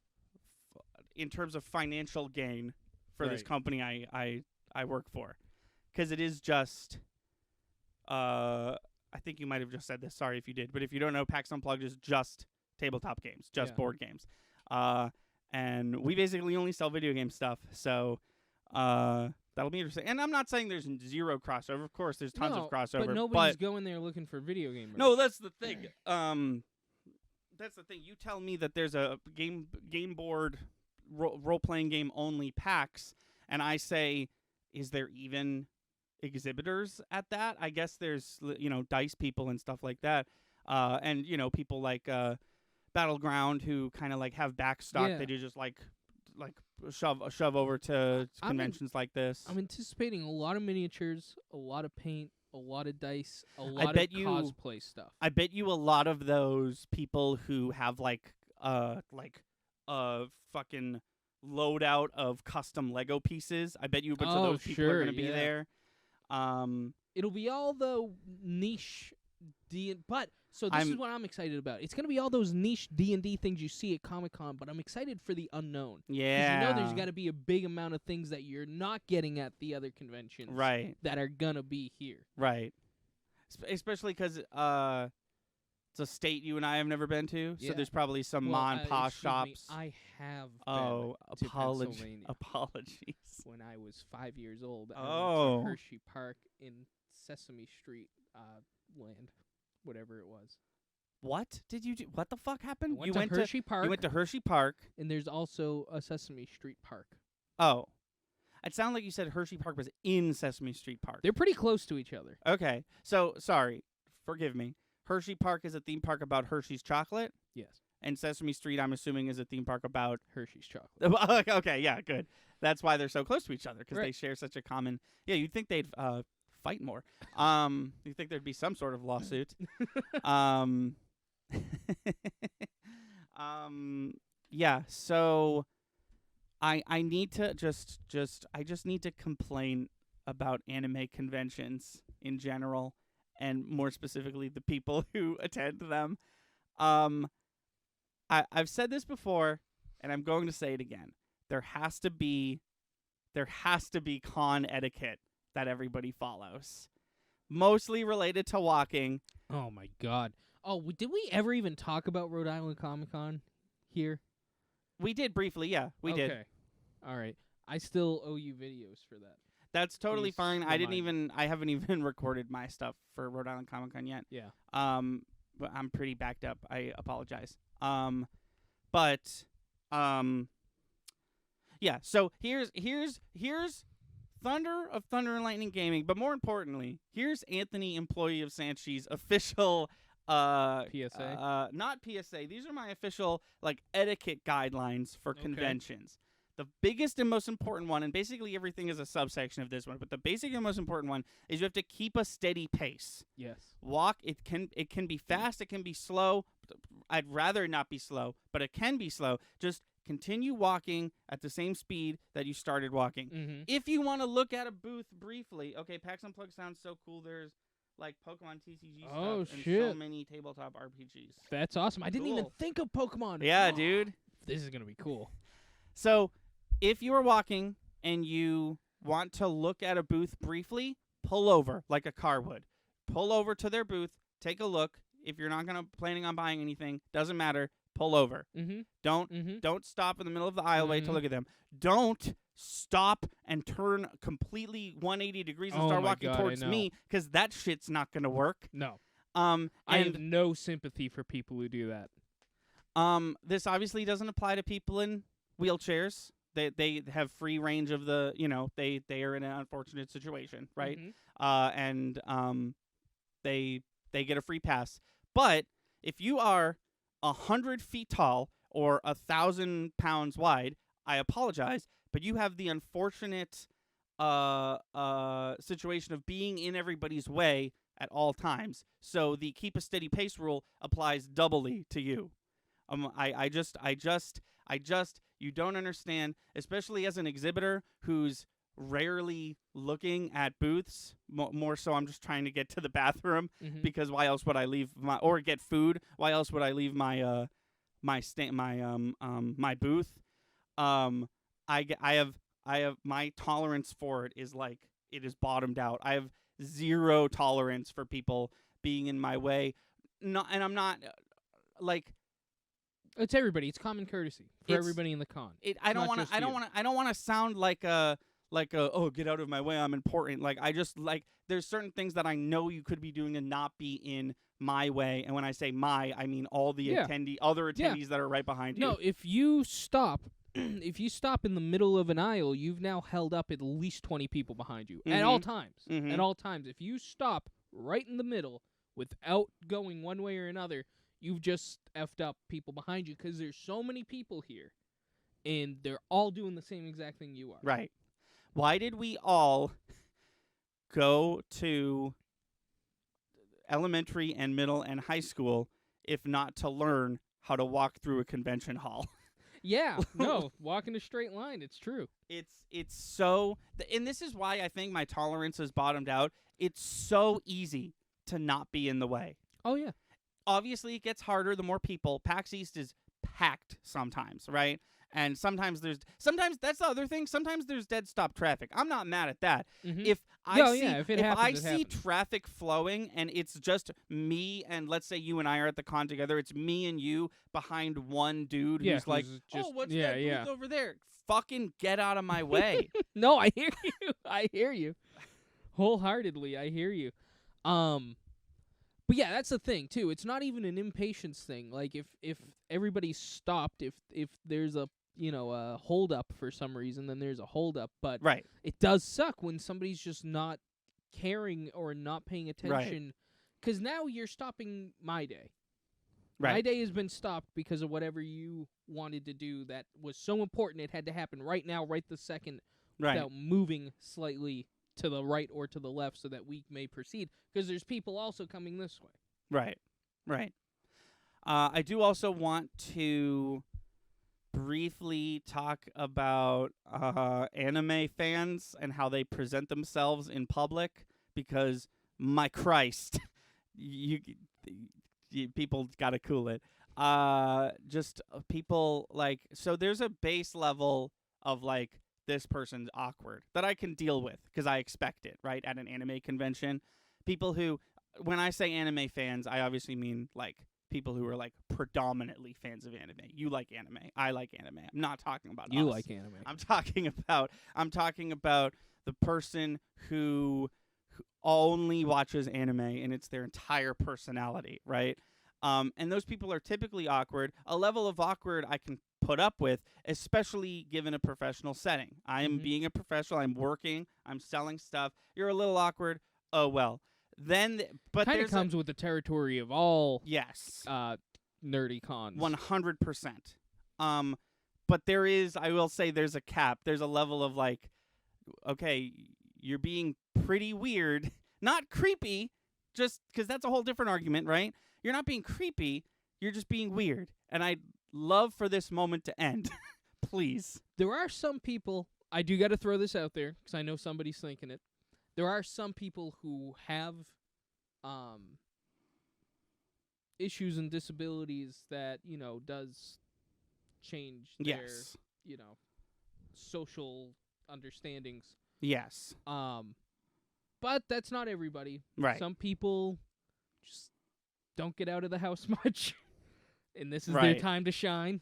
in terms of financial gain for this company I work for, because it is just I think you might have just said this. Sorry if you did, but if you don't know, PAX Unplugged is just tabletop games, just board games, and we basically only sell video game stuff. So that'll be interesting. And I'm not saying there's zero crossover. Of course, there's tons of crossover. But nobody's going there looking for video game. No, that's the thing. That's the thing. You tell me that there's a game board role playing game only PAX, and I say, is there even exhibitors at that? I guess there's dice people and stuff like that, and people like Battleground who kind of like have backstock. They do just like shove over to conventions like this. I'm anticipating a lot of miniatures, a lot of paint, a lot of dice, a lot of cosplay stuff. I bet you a lot of those people who have like a fucking loadout of custom Lego pieces. I bet you a bunch of those people are going to be there. It'll be all the niche but so this is what I'm excited about. It's going to be all those niche D&D things you see at Comic-Con, but I'm excited for the unknown. Yeah. Because there's got to be a big amount of things that you're not getting at the other conventions. Right. That are going to be here. Right. Especially because it's a state you and I have never been to, so there's probably some ma-and-pa shops. I have been to Pennsylvania. Apologies. When I was 5 years old, I went to Hershey Park in Sesame Street land, whatever it was. What did you do? What the fuck happened? You went to Hershey Park. You went to Hershey Park. And there's also a Sesame Street Park. Oh. It sounded like you said Hershey Park was in Sesame Street Park. They're pretty close to each other. Okay. So, sorry. forgive me. Hershey Park is a theme park about Hershey's chocolate, Yes. and Sesame Street, I'm assuming, is a theme park about Hershey's chocolate. Okay, yeah, good. That's why they're so close to each other, because they Right. share such a common. Yeah, you'd think they'd fight more. You'd think there'd be some sort of lawsuit. um, yeah. So, I need to I just need to complain about anime conventions in general, and more specifically the people who attend them. I've said this before, and I'm going to say it again. There has to be con etiquette that everybody follows, mostly related to walking. Oh my God. Oh, did we ever even talk about Rhode Island Comic Con here? We did briefly, yeah, we did. Okay. All right. I still owe you videos for that. That's totally Please fine. I remind haven't even recorded my stuff for Rhode Island Comic Con yet. Yeah. But I'm pretty backed up. I apologize. But yeah. So here's Thunder of Thunder and Lightning Gaming, but more importantly, here's Anthony, employee of Sanchi's official PSA? not PSA. These are my official etiquette guidelines for conventions. The biggest and most important one, and basically everything is a subsection of this one, but the basic and most important one is you have to keep a steady pace. Yes. Walk. It can be fast. It can be slow. I'd rather it not be slow, but it can be slow. Just continue walking at the same speed that you started walking. Mm-hmm. If you want to look at a booth briefly, okay, PAX Unplugged sounds so cool. There's Pokemon TCG stuff and so many tabletop RPGs. That's awesome. I didn't even Cool. think of Pokemon. Yeah, Oh, dude. This is going to be cool. So, if you are walking and you want to look at a booth briefly, pull over like a car would. Pull over to their booth, take a look. If you're not planning on buying anything, doesn't matter. Pull over. Mm-hmm. Don't stop in the middle of the aisleway to look at them. Don't stop and turn completely 180 degrees and start walking towards me, because that shit's not gonna work. No. I have no sympathy for people who do that. This obviously doesn't apply to people in wheelchairs. They have free range of the, they are in an unfortunate situation, right? Mm-hmm. They get a free pass. But if you are 100 feet tall or 1,000 pounds wide, I apologize, but you have the unfortunate situation of being in everybody's way at all times. So the keep a steady pace rule applies doubly to you. I just, you don't understand, especially as an exhibitor who's rarely looking at booths. More so, I'm just trying to get to the bathroom, because why else would I leave or get food? Why else would I leave my my booth? I have my tolerance for it is it is bottomed out. I have zero tolerance for people being in my way. And I'm not It's everybody. It's common courtesy for everybody in the con. I don't want to sound like a oh, get out of my way, I'm important. There's certain things that I know you could be doing and not be in my way. And when I say my, I mean all the other attendees that are right behind you. No, if you stop in the middle of an aisle, you've now held up at least 20 people behind you at all times. At all times. If you stop right in the middle without going one way or another, you've just effed up people behind you, because there's so many people here, and they're all doing the same exact thing you are. Right. Why did we all go to elementary and middle and high school if not to learn how to walk through a convention hall? Yeah, no, walk in a straight line. It's true. It's so, and this is why I think my tolerance is bottomed out. It's so easy to not be in the way. Oh, yeah. Obviously, it gets harder the more people. PAX East is packed sometimes, right? And sometimes that's the other thing. Sometimes there's dead stop traffic. I'm not mad at that. If I see traffic flowing and it's just me and let's say you and I are at the con together, it's me and you behind one dude who's like, oh, what's that booth over there? Fucking get out of my way. No, I hear you. I hear you. Wholeheartedly, I hear you. But yeah, that's the thing too. It's not even an impatience thing. Like if everybody's stopped, if there's a hold up for some reason, then there's a hold up. But right. It does suck when somebody's just not caring or not paying attention because now you're stopping my day. Right. My day has been stopped because of whatever you wanted to do that was so important it had to happen right now, right the second, Right. without moving slightly to the right or to the left so that we may proceed. Because there's people also coming this way. Right. Right. I do also want to briefly talk about anime fans and how they present themselves in public, because my Christ, you people gotta cool it. Just people like, so there's a base level of like, this person's awkward that I can deal with because I expect it, right? At an anime convention, people who, when I say anime fans, I obviously mean like people who are like predominantly fans of anime. You like anime, I like anime. I'm not talking about You us. like anime. I'm talking about the person who only watches anime and it's their entire personality, right? And those people are typically awkward. A level of awkward I can put up with, especially given a professional setting. I am being a professional. I'm working. I'm selling stuff. You're a little awkward. Oh well. Then, but Kind there's of comes with the territory of all yes, nerdy cons. 100%. But there is, I will say, there's a cap. There's a level of like, okay, you're being pretty weird, not creepy, just because that's a whole different argument, right? You're not being creepy. You're just being weird. And I'd love for this moment to end. Please. There are some people, I do got to throw this out there because I know somebody's thinking it. There are some people who have issues and disabilities that, does change their, Yes. social understandings. Yes. But that's not everybody. Right. Some people just don't get out of the house much, and this is their Right. time to shine.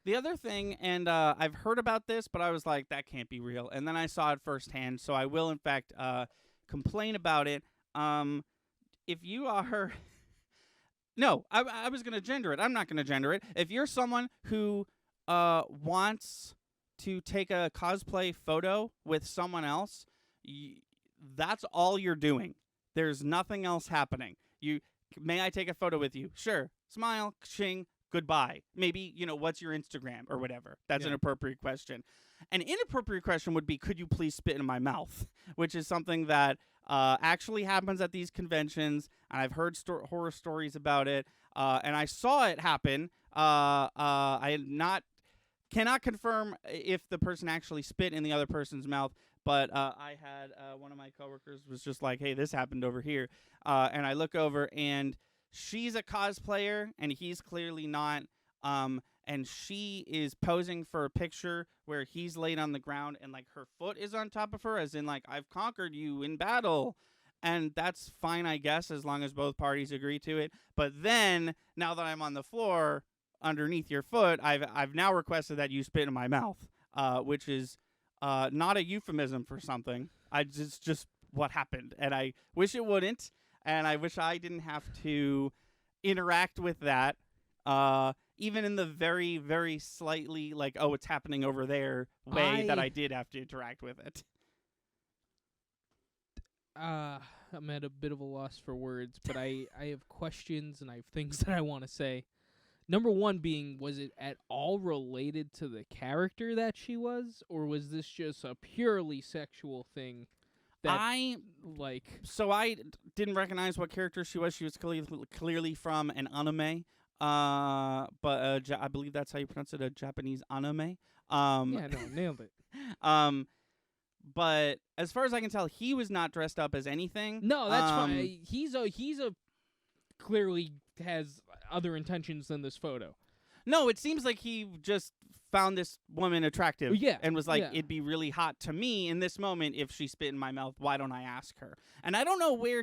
The other thing, and I've heard about this, but I was like, that can't be real. And then I saw it firsthand, so I will, in fact, complain about it. If you are... No, I was going to gender it. I'm not going to gender it. If you're someone who wants to take a cosplay photo with someone else, that's all you're doing. There's nothing else happening. May I take a photo with you? Sure. Smile, ching, goodbye. Maybe, what's your Instagram or whatever. That's an appropriate question. An inappropriate question would be, could you please spit in my mouth? Which is something that actually happens at these conventions, and I've heard horror stories about it, and I saw it happen. I cannot confirm if the person actually spit in the other person's mouth, but I had one of my coworkers was just like, hey, this happened over here. And I look over, and she's a cosplayer, and he's clearly not. And she is posing for a picture where he's laid on the ground, and like her foot is on top of her, as in like, I've conquered you in battle. And that's fine, I guess, as long as both parties agree to it. But then, now that I'm on the floor underneath your foot, I've now requested that you spit in my mouth, which is not a euphemism for something. It's just what happened, and I wish it wouldn't, and I wish I didn't have to interact with that, even in the very, very slightly like, oh, it's happening over there way that I did have to interact with it. I'm at a bit of a loss for words, but I have questions and I have things that I want to say. Number one being, was it at all related to the character that she was, or was this just a purely sexual thing? That, I didn't recognize what character she was. She was clearly from an anime, but I believe that's how you pronounce it, a Japanese anime. Nailed it. But as far as I can tell, he was not dressed up as anything. No, that's fine. He's a clearly has other intentions than this photo. No, it seems like he just found this woman attractive. Yeah, and was like, it'd be really hot to me in this moment if she spit in my mouth. Why don't I ask her? And I don't know where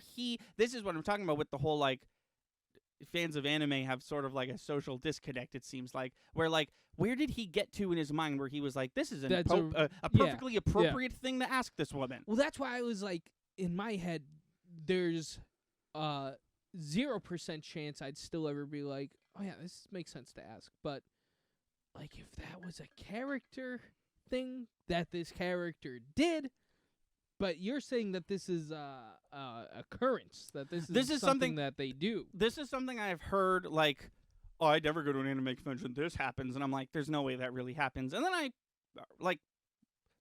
this is what I'm talking about with the whole, like, fans of anime have sort of like a social disconnect, it seems like, where like, where did he get to in his mind where he was like, this is a perfectly appropriate thing to ask this woman? Well, that's why I was like, in my head, there's 0% chance I'd still ever be like, oh yeah, this makes sense to ask. But like, if that was a character thing that this character did, But you're saying that this is occurrence, that this This is something that they do. This is something I've heard, like, oh, I never go to an anime convention. This happens. And I'm like, there's no way that really happens. And then I, like,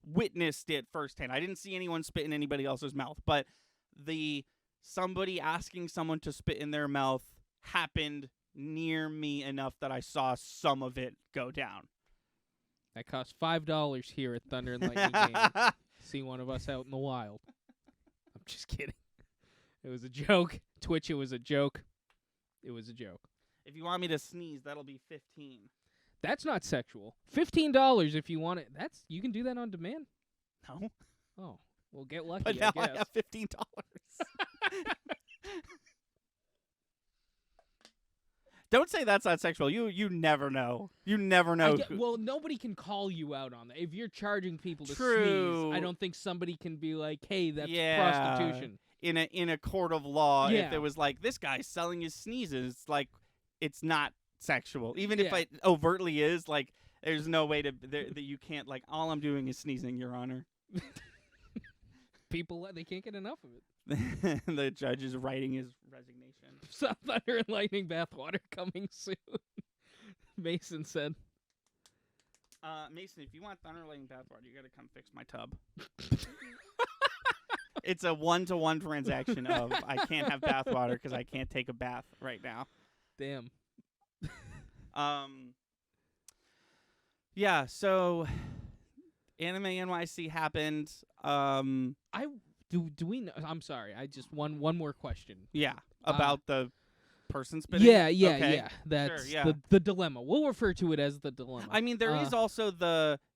witnessed it firsthand. I didn't see anyone spit in anybody else's mouth, but somebody asking someone to spit in their mouth happened near me enough that I saw some of it go down. That costs $5 here at Thunder and Lightning Gaming. See one of us out in the wild. I'm just kidding. It was a joke. Twitch, it was a joke. It was a joke. If you want me to sneeze, that'll be $15. That's not sexual. $15 if you want it. You can do that on demand? No. Oh, well, get lucky, But now I guess. I have $15. Don't say that's not sexual. You never know. You never know. Well, nobody can call you out on that. If you're charging people to True. sneeze, I don't think somebody can be like, hey, that's Yeah. prostitution. In a court of law, Yeah. if it was like, this guy's selling his sneezes, like, it's not sexual. Even if Yeah. it overtly is, like, there's no way that you can't, like, all I'm doing is sneezing, Your Honor. People, they can't get enough of it. The judge is writing his resignation. Some Thunder and Lightning bathwater coming soon. Mason said. Mason, if you want Thunder Lightning bathwater, you got to come fix my tub. It's a 1-to-1 transaction of I can't have bathwater because I can't take a bath right now. Damn. Yeah, so Anime NYC happened. Do we know? I'm sorry. I just one more question. Yeah, about the person spitting. Yeah. Okay. That's Sure, yeah. the dilemma. We'll refer to it as the dilemma. I mean, there is also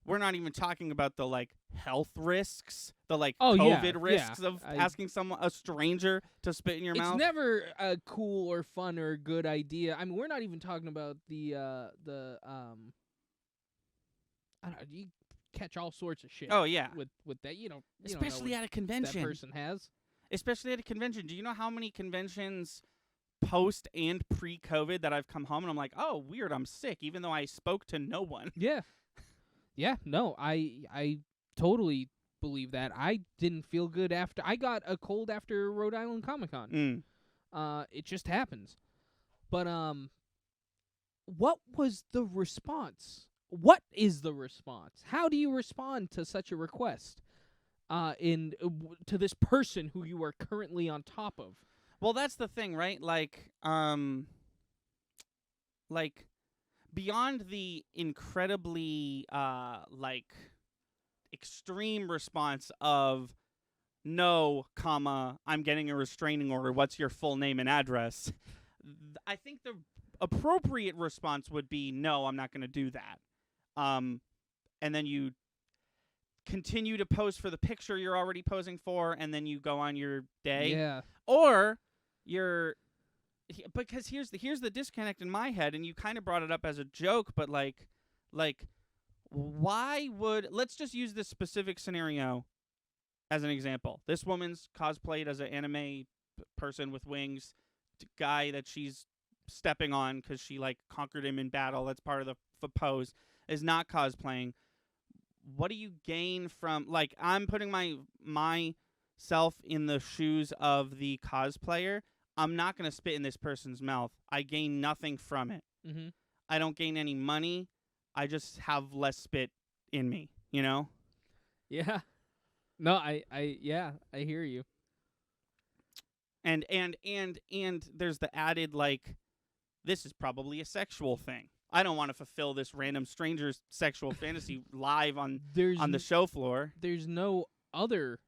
we're not even talking about the, like, health risks, the, like, Oh, yeah, COVID risks yeah. of asking a stranger to spit in your mouth. It's never a cool or fun or good idea. I mean, we're not even talking about the I don't know, you catch all sorts of shit. Oh, yeah. With that, Especially at a that convention. person has. Especially at a convention. Do you know how many conventions post and pre-COVID that I've come home and I'm like, oh, weird, I'm sick, even though I spoke to no one. Yeah. Yeah, no, I totally believe that. I didn't feel good after I got a cold after Rhode Island Comic-Con. It just happens. But what was the response? What is the response? How do you respond to such a request? To this person who you are currently on top of? Well, that's the thing, right? Like beyond the incredibly extreme response of no, comma, I'm getting a restraining order, what's your full name and address? I think the appropriate response would be no, I'm not going to do that. And then you continue to pose for the picture you're already posing for, and then you go on your day. Yeah. Or because here's the disconnect in my head, and you kind of brought it up as a joke, but like why would, let's just use this specific scenario as an example. This woman's cosplayed as an anime person with wings, guy that she's stepping on because she, like, conquered him in battle. That's part of the pose. Is not cosplaying. What do you gain from, like, I'm putting myself in the shoes of the cosplayer. I'm not going to spit in this person's mouth. I gain nothing from it. Mm-hmm. I don't gain any money. I just have less spit in me, you know? Yeah. No, I hear you. And there's the added, like, this is probably a sexual thing. I don't want to fulfill this random stranger's sexual fantasy live on the show floor. There's no other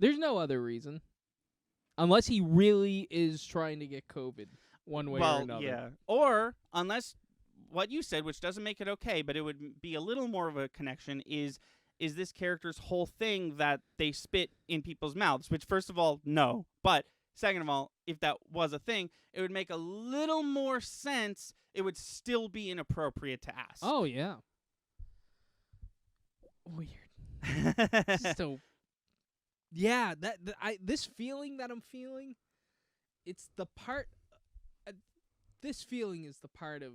reason. Unless he really is trying to get COVID one way or another. Yeah. Or unless what you said, which doesn't make it okay, but it would be a little more of a connection, is this character's whole thing that they spit in people's mouths, which, first of all, no. But second of all, if that was a thing, it would make a little more sense. It would still be inappropriate to ask. Oh, yeah. Weird. So, yeah, this feeling that I'm feeling, it's the part, this feeling is the part of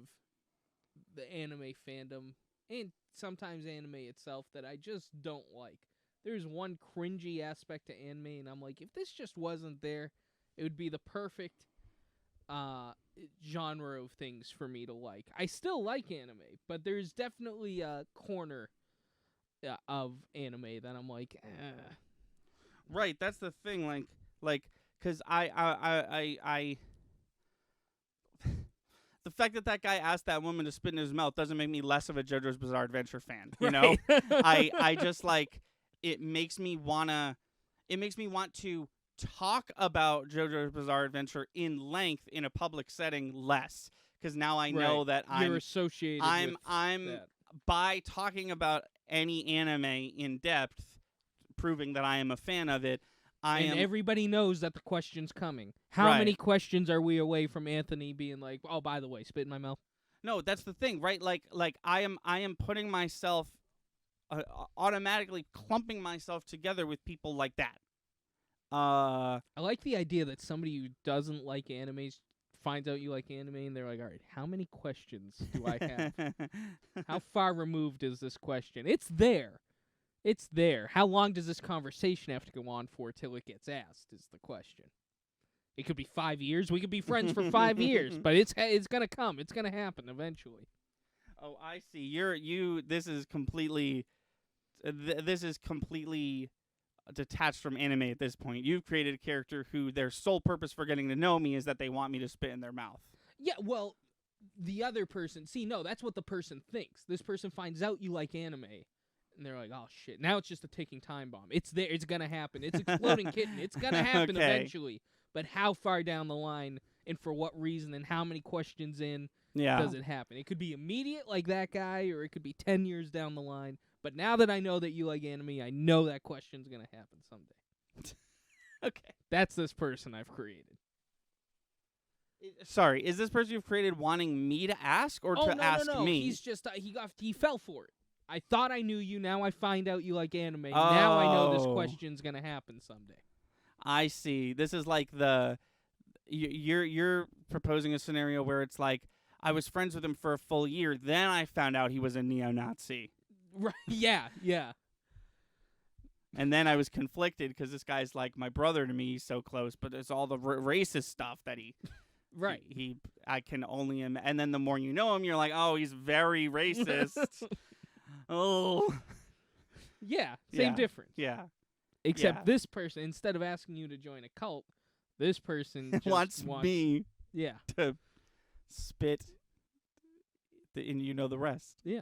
the anime fandom and sometimes anime itself that I just don't like. there's one cringy aspect to anime, and I'm like, if this just wasn't there, it would be the perfect genre of things for me to like. I still like anime, but there's definitely a corner of anime that I'm like, Right, that's the thing. Like, because I the fact that guy asked that woman to spit in his mouth doesn't make me less of a JoJo's Bizarre Adventure fan. You know, I just like it makes me want to talk about JoJo's Bizarre Adventure in length in a public setting less, because now I know that you're associated. I'm that. By talking about any anime in depth, proving that I am a fan of it. Everybody knows that the question's coming. How many questions are we away from Anthony being like, "Oh, by the way, spit in my mouth"? No, that's the thing, right? Like I am putting myself automatically clumping myself together with people like that. I like the idea that somebody who doesn't like animes finds out you like anime, and they're like, "All right, how many questions do I have? How far removed is this question? It's there. It's there. How long does this conversation have to go on for till it gets asked is the question. It could be 5 years. We could be friends for 5 years, but it's going to come. It's going to happen eventually. Oh, I see. This is completely detached from anime at this point. You've created a character who their sole purpose for getting to know me is that they want me to spit in their mouth. Yeah, well, the other person, no, that's what the person thinks. This person finds out you like anime. And they're like, oh, shit. Now it's just a ticking time bomb. It's there. It's going to happen. It's Exploding Kitten. It's going to happen eventually. But how far down the line and for what reason and how many questions in does it happen? It could be immediate like that guy, or it could be 10 years down the line. But now that I know that you like anime, I know that question's going to happen someday. Okay. That's this person I've created. Sorry, is this person you've created wanting me to ask or to ask no. me? He's just, he fell for it. I thought I knew you. Now I find out you like anime. Now I know this question's gonna happen someday. I see. This is like you're proposing a scenario where it's like I was friends with him for a full year, then I found out he was a neo-Nazi. Right? Yeah. And then I was conflicted because this guy's like my brother to me. He's so close, but it's all the racist stuff that he. Right. I can only and then the more you know him, you're like, oh, he's very racist. Oh. Yeah, same difference. Yeah. Except this person, instead of asking you to join a cult, this person just wants me to spit and you know the rest. Yeah.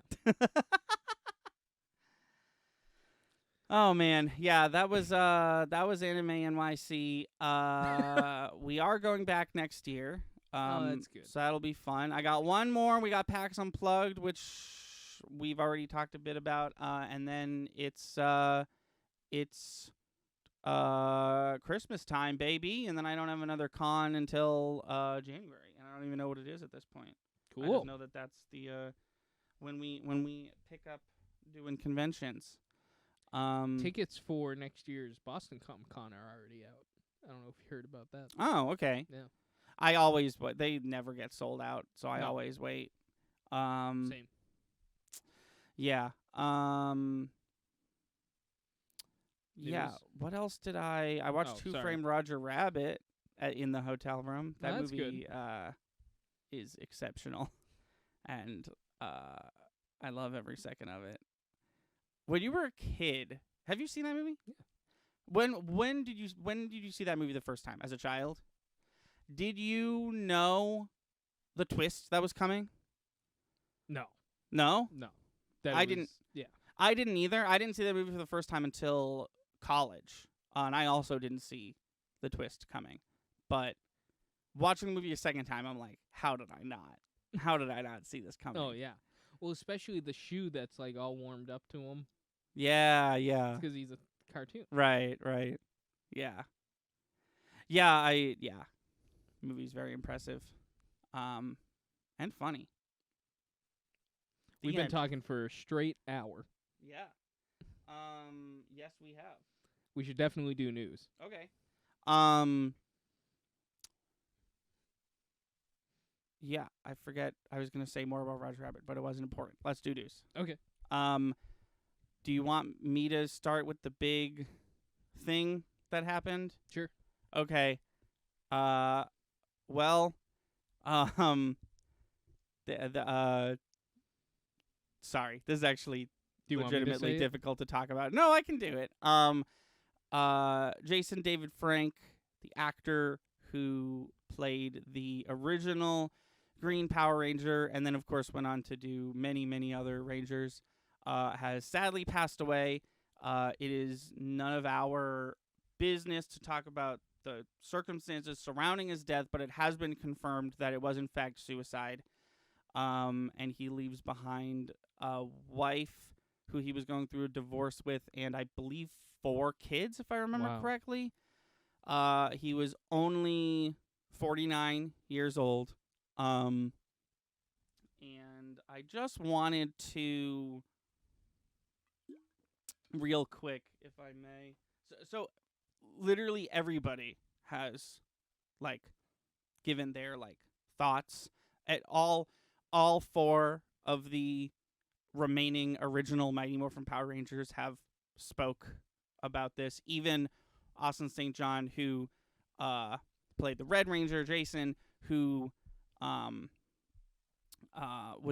Oh man, yeah, that was Anime NYC. We are going back next year. That's good. So that'll be fun. I got one more. We got PAX Unplugged, which we've already talked a bit about, and then it's Christmas time, baby, and then I don't have another con until January, and I don't even know what it is at this point. Cool. I just know that that's the when we pick up doing conventions. Tickets for next year's Boston Comic Con are already out. I don't know if you heard about that. Oh, okay. Yeah. I always they never get sold out, so I always wait. Same. Yeah. Yeah. What else did I watched Who Framed Roger Rabbit in the hotel room. That movie is exceptional, and I love every second of it. When you were a kid, have you seen that movie? Yeah. When did you see that movie the first time? As a child? Did you know the twist that was coming? No. No? No. I didn't. Yeah. I didn't either. I didn't see that movie for the first time until college. And I also didn't see the twist coming. But watching the movie a second time, I'm like, how did I not? How did I not see this coming? Oh, yeah. Well, especially the shoe that's like all warmed up to him. Yeah, yeah. Because he's a cartoon. Right. Yeah. Yeah, movie's very impressive. And funny. We've been talking for a straight hour. Yeah. Yes, we have. We should definitely do news. Okay. Yeah, I forget. I was going to say more about Roger Rabbit, but it wasn't important. Let's do news. Okay. do you want me to start with the big thing that happened? Sure. Okay. Well, um, the sorry, this is actually Do you want me to legitimately say it? difficult to talk about. No, I can do it. Jason David Frank, the actor who played the original Green Power Ranger, and then of course went on to do many, many other Rangers, has sadly passed away. It is none of our business to talk about the circumstances surrounding his death, but it has been confirmed that it was in fact suicide. And he leaves behind a wife who he was going through a divorce with, and I believe 4 kids, if I remember Wow. correctly. He was only 49 years old. And I just wanted to, real quick, if I may. So literally everybody has, like, given their, like, thoughts at all 4 of the remaining original Mighty Morphin Power Rangers have spoke about this. Even Austin St. John, who played the Red Ranger, Jason, who was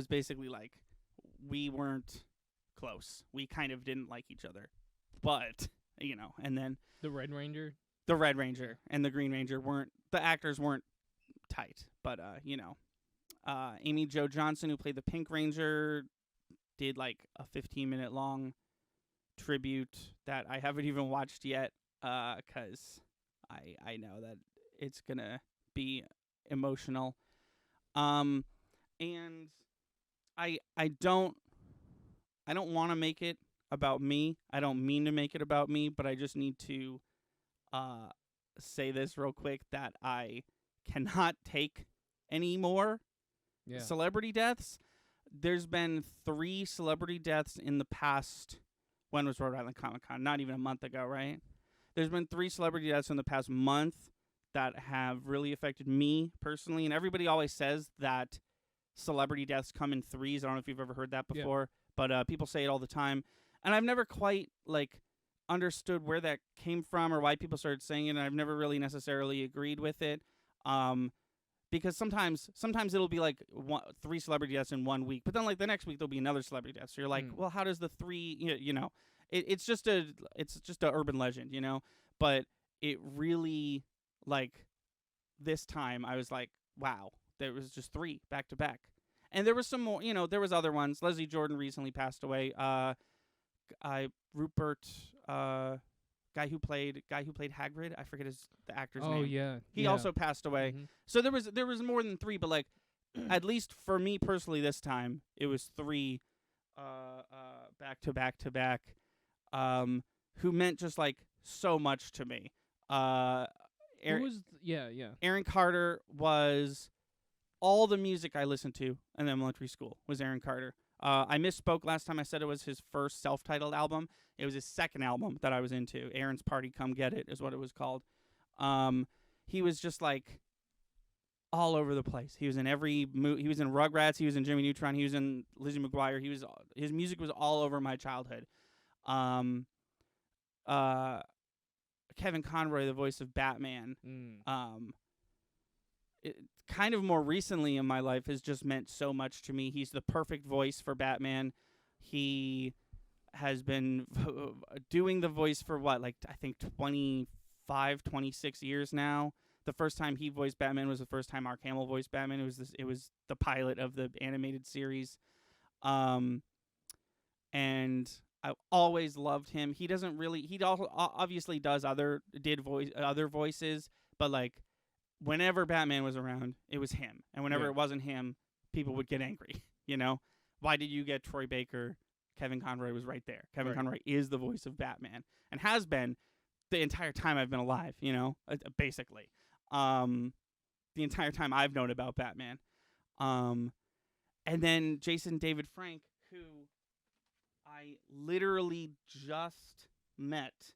basically like, we weren't close. We kind of didn't like each other. But, and then The Red Ranger? the Red Ranger and the Green Ranger the actors weren't tight. But, Amy Jo Johnson, who played the Pink Ranger, did like a 15-minute long tribute that I haven't even watched yet, because I know that it's gonna be emotional. And I don't want to make it about me. I don't mean to make it about me, but I just need to say this real quick, that I cannot take any more celebrity deaths. There's been 3 celebrity deaths in the past. When was Rhode Island Comic Con? Not even a month ago, right? There's been 3 celebrity deaths in the past month that have really affected me personally. And everybody always says that celebrity deaths come in threes. I don't know if you've ever heard that before, but people say it all the time. And I've never quite, like, understood where that came from or why people started saying it. And I've never really necessarily agreed with it. Because sometimes it'll be like 3 celebrity deaths in 1 week, but then like the next week there'll be another celebrity death. So you're like, well, how does the 3? It's just a urban legend, But it really, like, this time I was like, wow, there was just 3 back to back, and there was some more. There was other ones. Leslie Jordan recently passed away. Rupert. Guy who played Hagrid, I forget the actor's name. Oh yeah, he also passed away. Mm-hmm. So there was more than 3, but like at least for me personally, this time it was 3, back to back to back, who meant just like so much to me. Aaron Carter was all the music I listened to in elementary school was Aaron Carter. I misspoke last time I said it was his first self-titled album. It was his second album that I was into. Aaron's Party Come Get It is what it was called. He was just like all over the place. He was in every he was in Rugrats, he was in Jimmy Neutron, he was in Lizzie McGuire. His music was all over my childhood. Kevin Conroy, the voice of Batman. It, kind of more recently in my life, has just meant so much to me. He's the perfect voice for Batman. He has been doing the voice for I think 25, 26 years now. The first time he voiced Batman was the first time Mark Hamill voiced Batman. It was the pilot of the animated series. And I always loved him. He obviously did other voices, but like whenever Batman was around, it was him. And whenever it wasn't him, people would get angry, Why did you get Troy Baker? Kevin Conroy was right there. Kevin Conroy is the voice of Batman and has been the entire time I've been alive, basically. The entire time I've known about Batman. And then Jason David Frank, who I literally just met.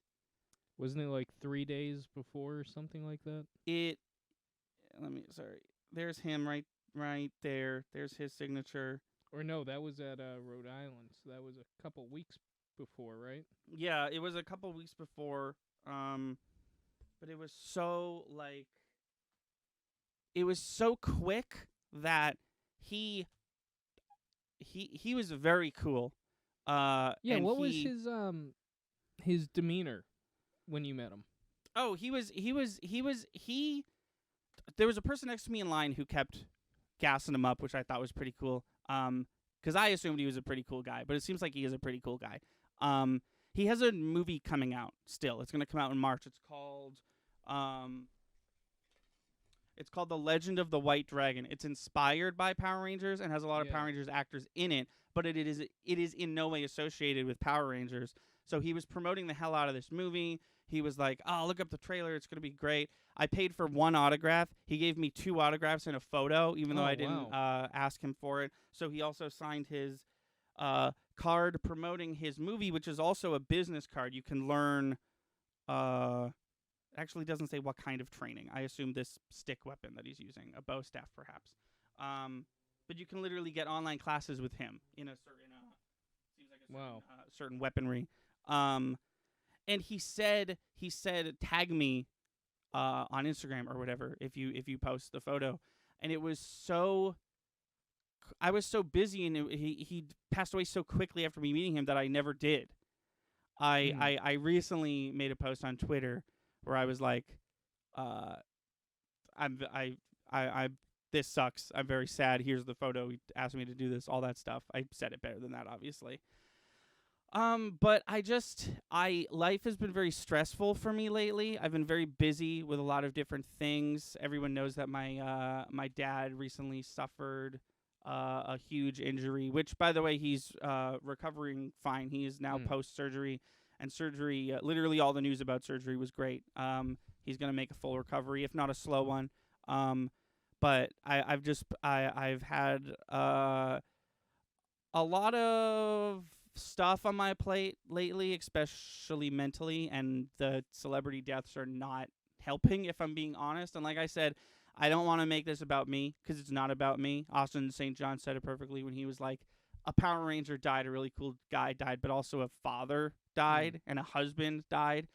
Wasn't it like 3 days before or something like that? There's him right there. There's his signature. Or no, that was at Rhode Island. So that was a couple weeks before, right? Yeah, it was a couple weeks before. But it was so like it was so quick that he he was very cool. Yeah, And what was he his demeanor when you met him? oh he there was a person next to me in line who kept gassing him up, which I thought was pretty cool. Because I assumed he was a pretty cool guy, but it seems like he is a pretty cool guy. He has a movie coming out still. It's gonna come out in March. It's called The Legend of the White Dragon. It's inspired by Power Rangers and has a lot of Power Rangers actors in it, but it is in no way associated with Power Rangers. So he was promoting the hell out of this movie. He was like, "Oh, look up the trailer. It's going to be great." I paid for one autograph. He gave me 2 autographs and a photo, even though I didn't ask him for it. So he also signed his card promoting his movie, which is also a business card. You can learn actually doesn't say what kind of training. I assume this stick weapon that he's using, a bow staff perhaps. But you can literally get online classes with him in a certain seems like a certain, certain weaponry. And he said tag me on Instagram or whatever if you post the photo. And it was so I was so busy, and he passed away so quickly after me meeting him that I never did. I recently made a post on Twitter where I was like, this sucks. I'm very sad. Here's the photo. He asked me to do this, all that stuff. I said it better than that, obviously. But life has been very stressful for me lately. I've been very busy with a lot of different things. Everyone knows that my dad recently suffered a huge injury, which, by the way, he's recovering fine. He is now post-surgery. And surgery, literally all the news about surgery was great. He's going to make a full recovery, if not a slow one. But I've had a lot of stuff on my plate lately, especially mentally, and the celebrity deaths are not helping, if I'm being honest. And like I said, I don't want to make this about me, because it's not about me. Austin St. John said it perfectly when he was like, a Power Ranger died, a really cool guy died, but also a father died and a husband died.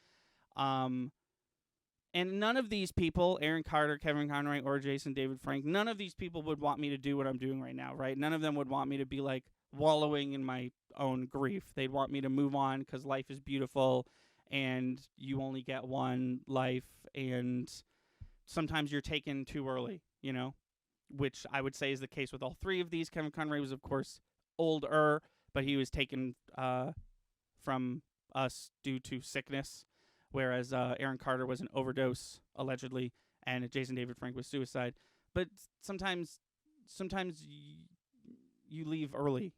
And none of these people, Aaron Carter, Kevin Conroy, or Jason David Frank, none of these people would want me to do what I'm doing right now, right? None of them would want me to be like wallowing in my own grief. They'd want me to move on because life is beautiful and you only get one life, and sometimes you're taken too early, which I would say is the case with all 3 of these. Kevin Conroy was, of course, older, but he was taken from us due to sickness, whereas Aaron Carter was an overdose, allegedly, and Jason David Frank was suicide. But sometimes you leave early,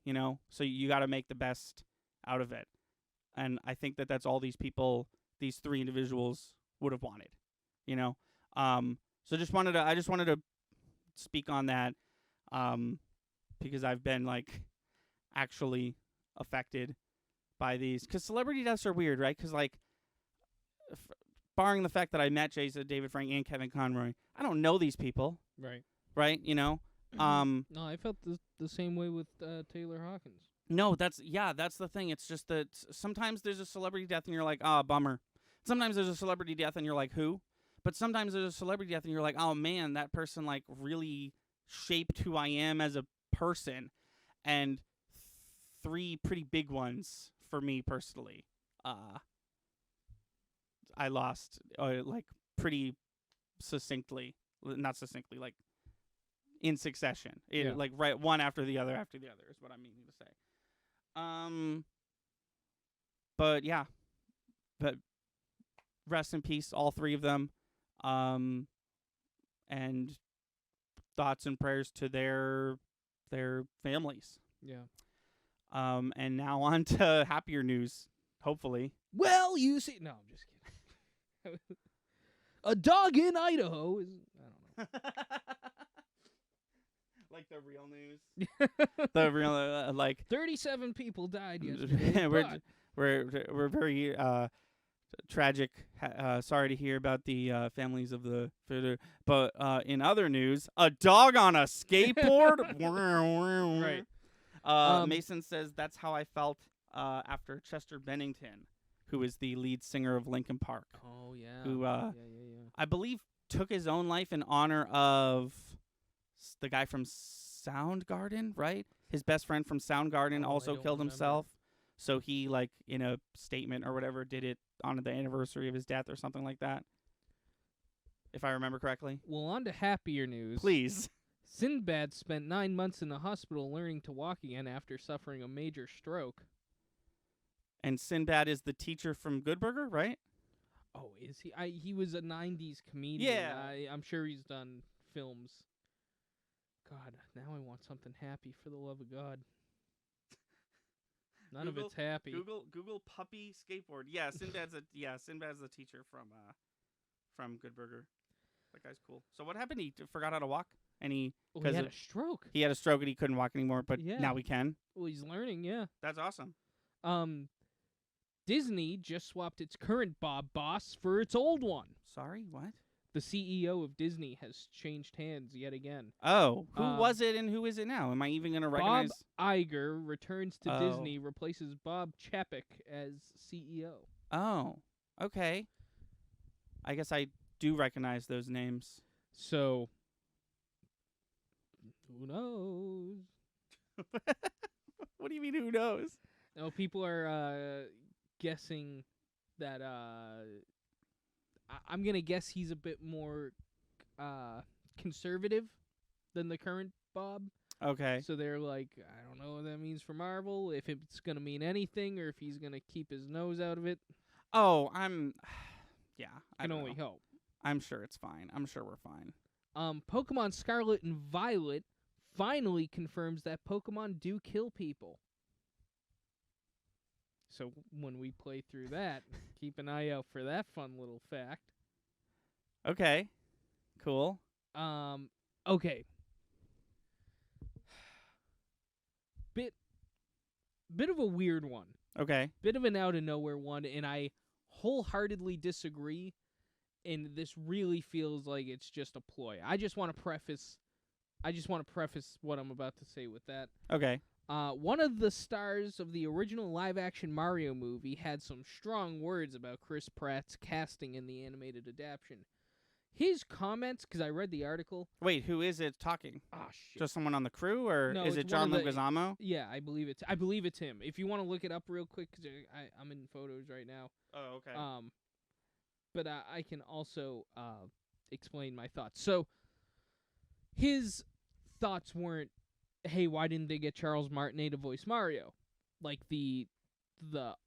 so you got to make the best out of it. And I think that's all these people, these 3 individuals, would have wanted, So I just wanted to speak on that, because I've been like actually affected by these, because celebrity deaths are weird, right? Because like, barring the fact that I met Jason David Frank and Kevin Conroy, I don't know these people, right? No, I felt the same way with Taylor Hawkins. No, that's the thing. It's just that sometimes there's a celebrity death and you're like, bummer. Sometimes there's a celebrity death and you're like, who? But sometimes there's a celebrity death and you're like, oh man, that person like really shaped who I am as a person. And 3 pretty big ones for me personally. I lost like pretty succinctly, not succinctly, like in succession. Like right one after the other is what I'm meaning to say. But yeah, but rest in peace, all 3 of them. And thoughts and prayers to their families. Yeah. And now on to happier news, hopefully. Well, you see, no, I'm just kidding. A dog in Idaho is, I don't know. Like the real news. The real, like 37 people died yesterday. we're very tragic. Sorry to hear about the families of the. But in other news, a dog on a skateboard. Right. Mason says that's how I felt after Chester Bennington, who is the lead singer of Linkin Park. Oh yeah. Who yeah. I believe took his own life in honor of the guy from Soundgarden, right? His best friend from Soundgarden Oh, I also don't killed remember. himself. So he, like, in a statement or whatever, did it on the anniversary of his death or something like that. If I remember correctly. Well, on to happier news. Please. Sinbad spent 9 months in the hospital learning to walk again after suffering a major stroke. And Sinbad is the teacher from Good Burger, right? Oh, is he? He was a 90s comedian. Yeah. I'm sure he's done films. God, now I want something happy, for the love of God. None of it's happy. Google puppy skateboard. Yeah, Sinbad's the teacher from Good Burger. That guy's cool. So what happened? He forgot how to walk, and he had a stroke. He had a stroke and he couldn't walk anymore. But now he can. Well, he's learning. Yeah. That's awesome. Disney just swapped its current Bob boss for its old one. Sorry, what? The CEO of Disney has changed hands yet again. Oh, who was it and who is it now? Am I even going to recognize? Bob Iger returns to Disney, replaces Bob Chapek as CEO. Oh, okay. I guess I do recognize those names. So, who knows? What do you mean, who knows? No, people are guessing that I'm going to guess he's a bit more conservative than the current Bob. Okay. So they're like, I don't know what that means for Marvel, if it's going to mean anything, or if he's going to keep his nose out of it. Oh, yeah. I can don't only know. hope. I'm sure it's fine. I'm sure we're fine. Pokemon Scarlet and Violet finally confirms that Pokemon do kill people. So when we play through that, keep an eye out for that fun little fact. Okay. Cool. Okay. Bit of a weird one. Okay. Bit of an out of nowhere one, and I wholeheartedly disagree. And this really feels like it's just a ploy. I just want to preface what I'm about to say with that. Okay. One of the stars of the original live-action Mario movie had some strong words about Chris Pratt's casting in the animated adaptation. His comments, because I read the article. Wait, who is it talking? Oh shit! Just someone on the crew, or no, is it John Leguizamo? Yeah, I believe it's him. If you want to look it up real quick, because I'm in photos right now. Oh, okay. But I can also explain my thoughts. So his thoughts weren't, hey, why didn't they get Charles Martinet to voice Mario? Like the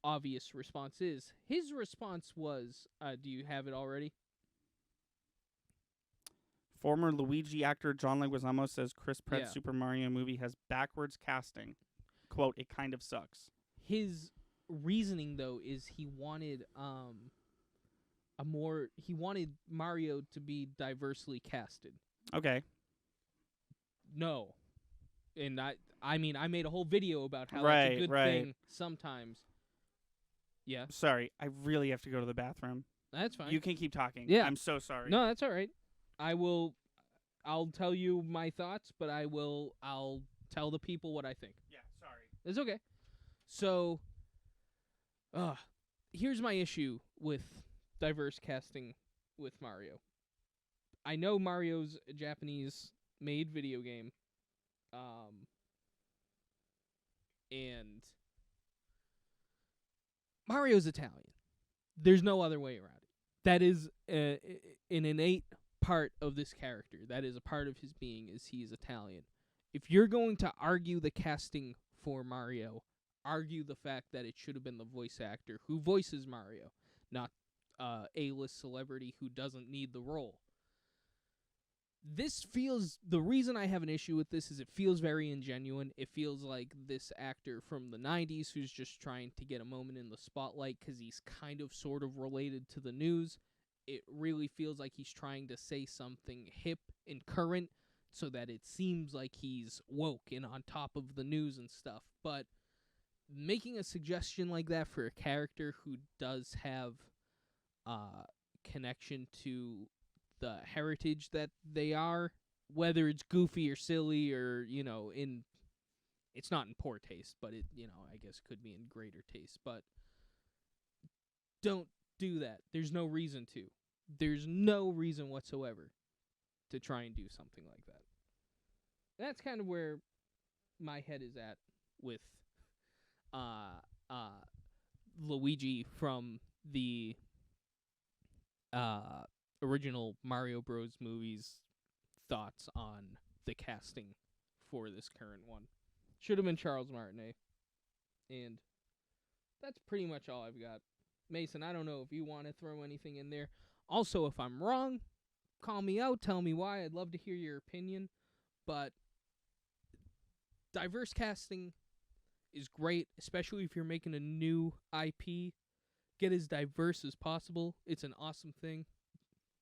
obvious response is. His response was, do you have it already? Former Luigi actor John Leguizamo says Chris Pratt's Super Mario movie has backwards casting. Quote, it kind of sucks. His reasoning, though, is he wanted Mario to be diversely casted. Okay. No. And I mean, I made a whole video about how that's a good thing sometimes. Yeah. Sorry, I really have to go to the bathroom. That's fine. You can keep talking. Yeah. I'm so sorry. No, that's all right. I'll tell you my thoughts, but I'll tell the people what I think. Yeah, sorry. It's okay. So, here's my issue with diverse casting with Mario. I know Mario's a Japanese-made video game, and Mario's Italian. There's no other way around it. That is an innate part of this character. That is a part of his being, is he is Italian. If you're going to argue the casting for Mario, argue the fact that it should have been the voice actor who voices Mario, not A-list celebrity who doesn't need the role. The reason I have an issue with this is it feels very ingenuine. It feels like this actor from the 90s who's just trying to get a moment in the spotlight because he's kind of sort of related to the news. It really feels like he's trying to say something hip and current so that it seems like he's woke and on top of the news and stuff. But making a suggestion like that for a character who does have connection to the heritage that they are, whether it's goofy or silly or, in it's not in poor taste, but it, I guess could be in greater taste. But don't do that. There's no reason to. There's no reason whatsoever to try and do something like that. That's kind of where my head is at with Luigi from the original Mario Bros. Movies. Thoughts on the casting for this current one. Should have been Charles Martinet. And that's pretty much all I've got. Mason, I don't know if you want to throw anything in there. Also, if I'm wrong, call me out, tell me why. I'd love to hear your opinion. But diverse casting is great, especially if you're making a new IP. Get as diverse as possible. It's an awesome thing.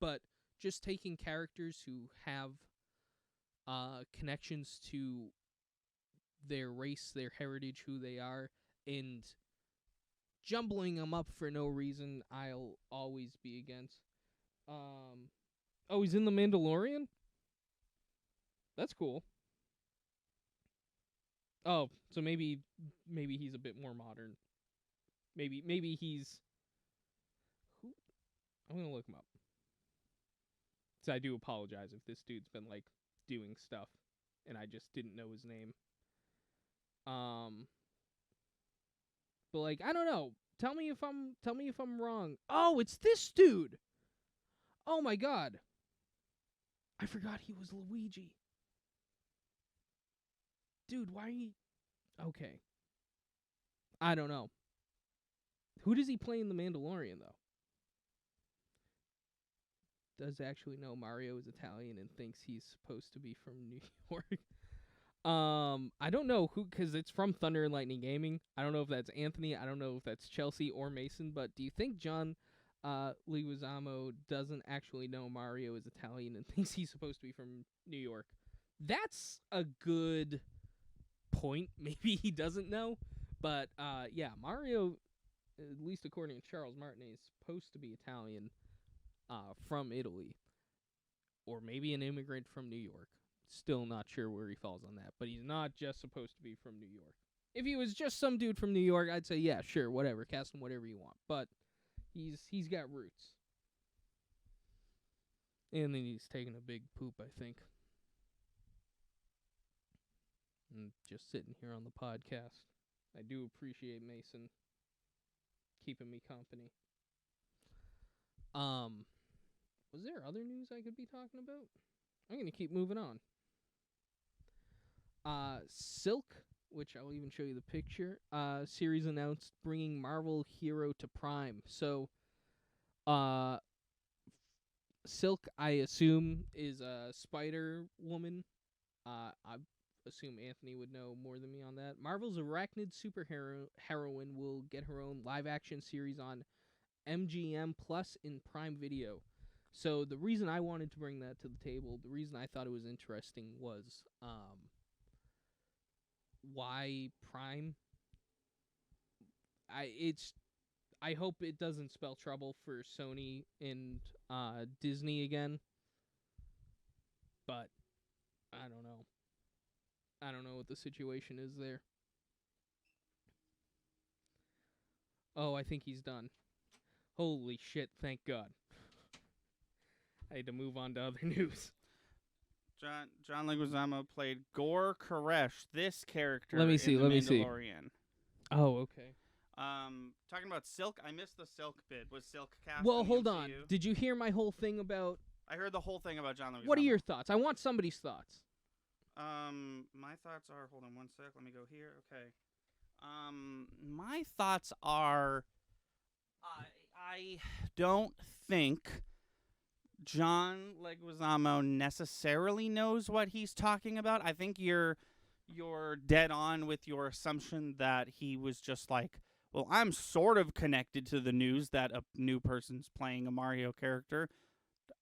But just taking characters who have connections to their race, their heritage, who they are, and jumbling them up for no reason, I'll always be against. Oh, he's in The Mandalorian? That's cool. Oh, so maybe he's a bit more modern. Maybe he's... Who? I'm going to look him up. So I do apologize if this dude's been, like, doing stuff, and I just didn't know his name. But, like, I don't know. Tell me if I'm wrong. Oh, it's this dude! Oh, my God. I forgot he was Luigi. Dude, why are you... Okay. I don't know. Who does he play in The Mandalorian, though? Does actually know Mario is Italian and thinks he's supposed to be from New York. I don't know who, because it's from Thunder and Lightning Gaming. I don't know if that's Anthony. I don't know if that's Chelsea or Mason. But do you think John Leguizamo doesn't actually know Mario is Italian and thinks he's supposed to be from New York? That's a good point. Maybe he doesn't know. But, yeah, Mario, at least according to Charles Martinet, is supposed to be Italian. From Italy, or maybe an immigrant from New York. Still not sure where he falls on that, but he's not just supposed to be from New York. If he was just some dude from New York, I'd say, yeah, sure, whatever, cast him whatever you want, but he's got roots. And then he's taking a big poop, I think. And just sitting here on the podcast. I do appreciate Mason keeping me company. Was there other news I could be talking about? I'm going to keep moving on. Silk, which I'll even show you the picture, series announced bringing Marvel Hero to Prime. So, Silk, I assume, is a Spider-Woman. I assume Anthony would know more than me on that. Marvel's arachnid superhero heroine will get her own live-action series on MGM Plus in Prime Video. So the reason I wanted to bring that to the table, the reason I thought it was interesting was why Prime. I hope it doesn't spell trouble for Sony and Disney again. But I don't know. I don't know what the situation is there. Oh, I think he's done. Holy shit, thank God. I had to move on to other news. John Leguizamo played Gore Koresh, this character let me see. Mandalorian. Oh, okay. Talking about Silk, I missed the Silk bit. Was Silk cast Well, in the hold MCU? on. Did you hear my whole thing about... I heard the whole thing about John Leguizamo. What are your thoughts? I want somebody's thoughts. My thoughts are... Hold on one sec. Let me go here. Okay. My thoughts are... I don't think John Leguizamo necessarily knows what he's talking about. I think you're dead on with your assumption that he was just like, well, I'm sort of connected to the news that a new person's playing a Mario character.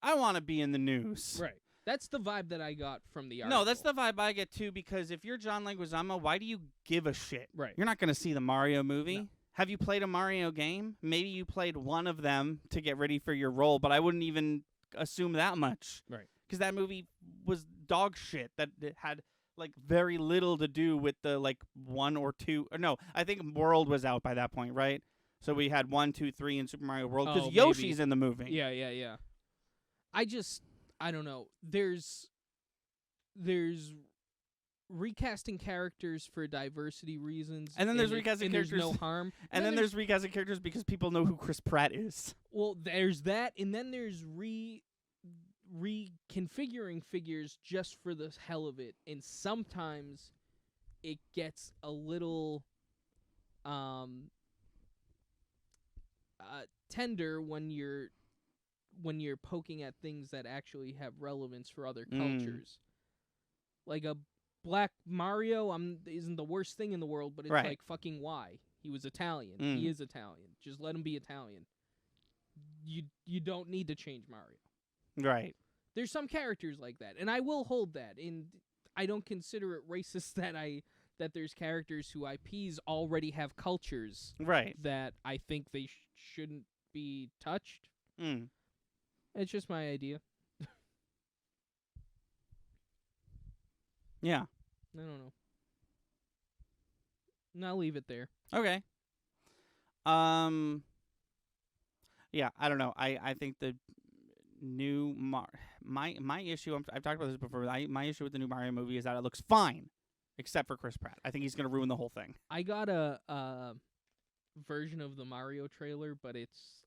I want to be in the news. Right. That's the vibe that I got from the article. No, that's the vibe I get too, because if you're John Leguizamo, why do you give a shit? Right. You're not going to see the Mario movie. No. Have you played a Mario game? Maybe you played one of them to get ready for your role, but I wouldn't even assume that much. Right. Because that movie was dog shit. That it had like very little to do with the like 1 or 2. Or no, I think World was out by that point, right? So we had 1, 2, 3 in Super Mario World because Oh, Yoshi's maybe. in the movie. Yeah. I don't know. There's recasting characters for diversity reasons, And then there's recasting and characters, there's no harm. and then there's recasting characters because people know who Chris Pratt is. Well, there's that, and then there's reconfiguring figures just for the hell of it, and sometimes it gets a little tender when you're poking at things that actually have relevance for other cultures. Like a Black Mario isn't the worst thing in the world, but it's Right. like fucking why? He was Italian. He is Italian. Just let him be Italian. You don't need to change Mario. Right. There's some characters like that, and I will hold that. And I don't consider it racist that there's characters who IPs already have cultures Right. that I think they shouldn't be touched. It's just my idea. Yeah. I don't know. And I'll leave it there. Okay. Yeah, I don't know. I think the new my issue. I've talked about this before. My issue with the new Mario movie is that it looks fine, except for Chris Pratt. I think he's gonna ruin the whole thing. I got a version of the Mario trailer, but it's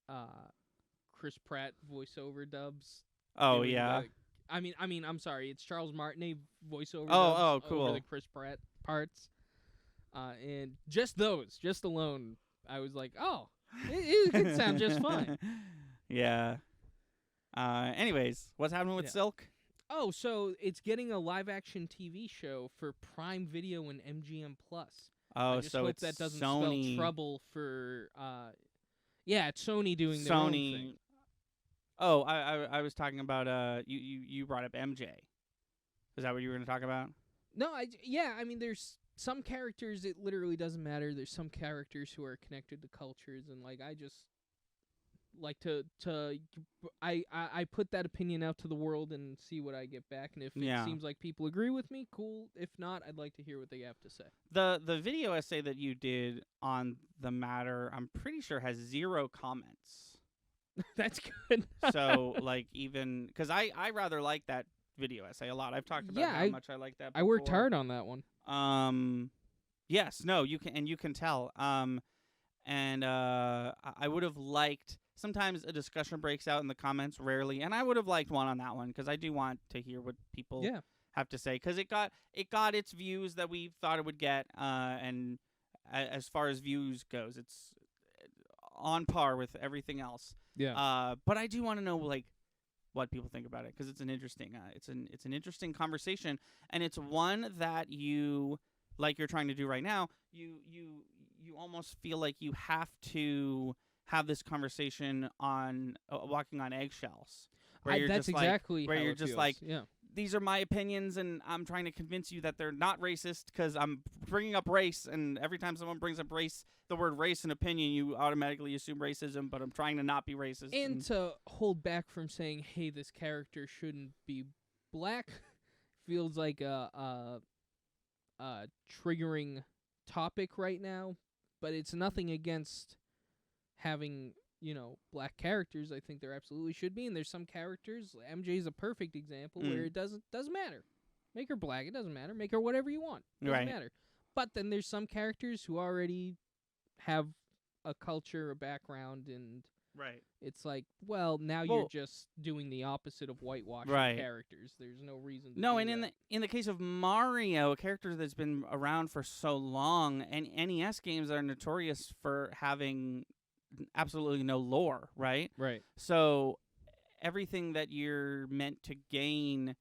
Chris Pratt voiceover dubs. Oh doing yeah. I mean, I'm sorry. It's Charles Martinet voiceover. Oh, dubs cool. Over the Chris Pratt parts, and just alone, I was like, oh, it could sound just fine. Yeah. Anyways, what's happening with Yeah. Silk? Oh, so it's getting a live-action TV show for Prime Video and MGM Plus. Oh, I just so hope it's that doesn't Sony. spell trouble for. Yeah, it's Sony doing their own thing. Sony. Oh, I was talking about you brought up MJ. Is that what you were going to talk about? No, I mean, there's some characters it literally doesn't matter. There's some characters who are connected to cultures, and like I just like to I put that opinion out to the world and see what I get back. And if Yeah. it seems like people agree with me, cool. If not, I'd like to hear what they have to say. The video essay that you did on the matter, I'm pretty sure has 0 comments. That's good. So like even because I rather like that video essay a lot. I've talked about how much I like that. I worked before. hard on that one. Yes, no, you can tell. And I would have liked. Sometimes a discussion breaks out in the comments, rarely, and I would have liked one on that one because I do want to hear what people have to say because it got its views that we thought it would get, and as far as views goes, it's on par with everything else. Yeah. But I do want to know like what people think about it because it's an interesting it's an interesting conversation, and it's one that you like you're trying to do right now. You almost feel like you have to have this conversation on walking on eggshells. Where That's exactly where how you're it just feels. like, yeah. These are my opinions, and I'm trying to convince you that they're not racist because I'm bringing up race, and every time someone brings up race, the word race and opinion, you automatically assume racism, but I'm trying to not be racist. And to hold back from saying, hey, this character shouldn't be black feels like a triggering topic right now, but it's nothing against having, black characters. I think there absolutely should be, and there's some characters. MJ's a perfect example where it doesn't matter. Make her black, it doesn't matter. Make her whatever you want, it doesn't matter. But then there's some characters who already have a culture, a background, and it's like, well, now you're just doing the opposite of whitewashing characters. There's no reason to do and that. in the case of Mario, a character that's been around for so long, and NES games are notorious for having absolutely no lore, right? Right. So everything that you're meant to gain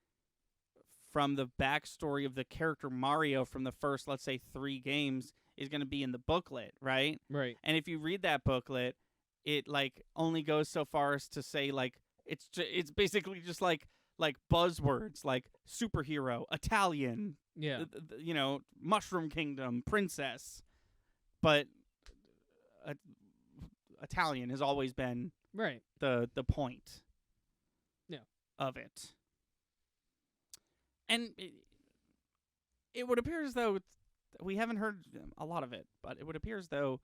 from the backstory of the character Mario from the first, let's say, 3 games is going to be in the booklet, right? Right. And if you read that booklet, it like only goes so far as to say like it's basically just like buzzwords like superhero, Italian, Mushroom Kingdom, princess, but Italian has always been the point of it. And it would appear as though we haven't heard a lot of it, but it would appear as though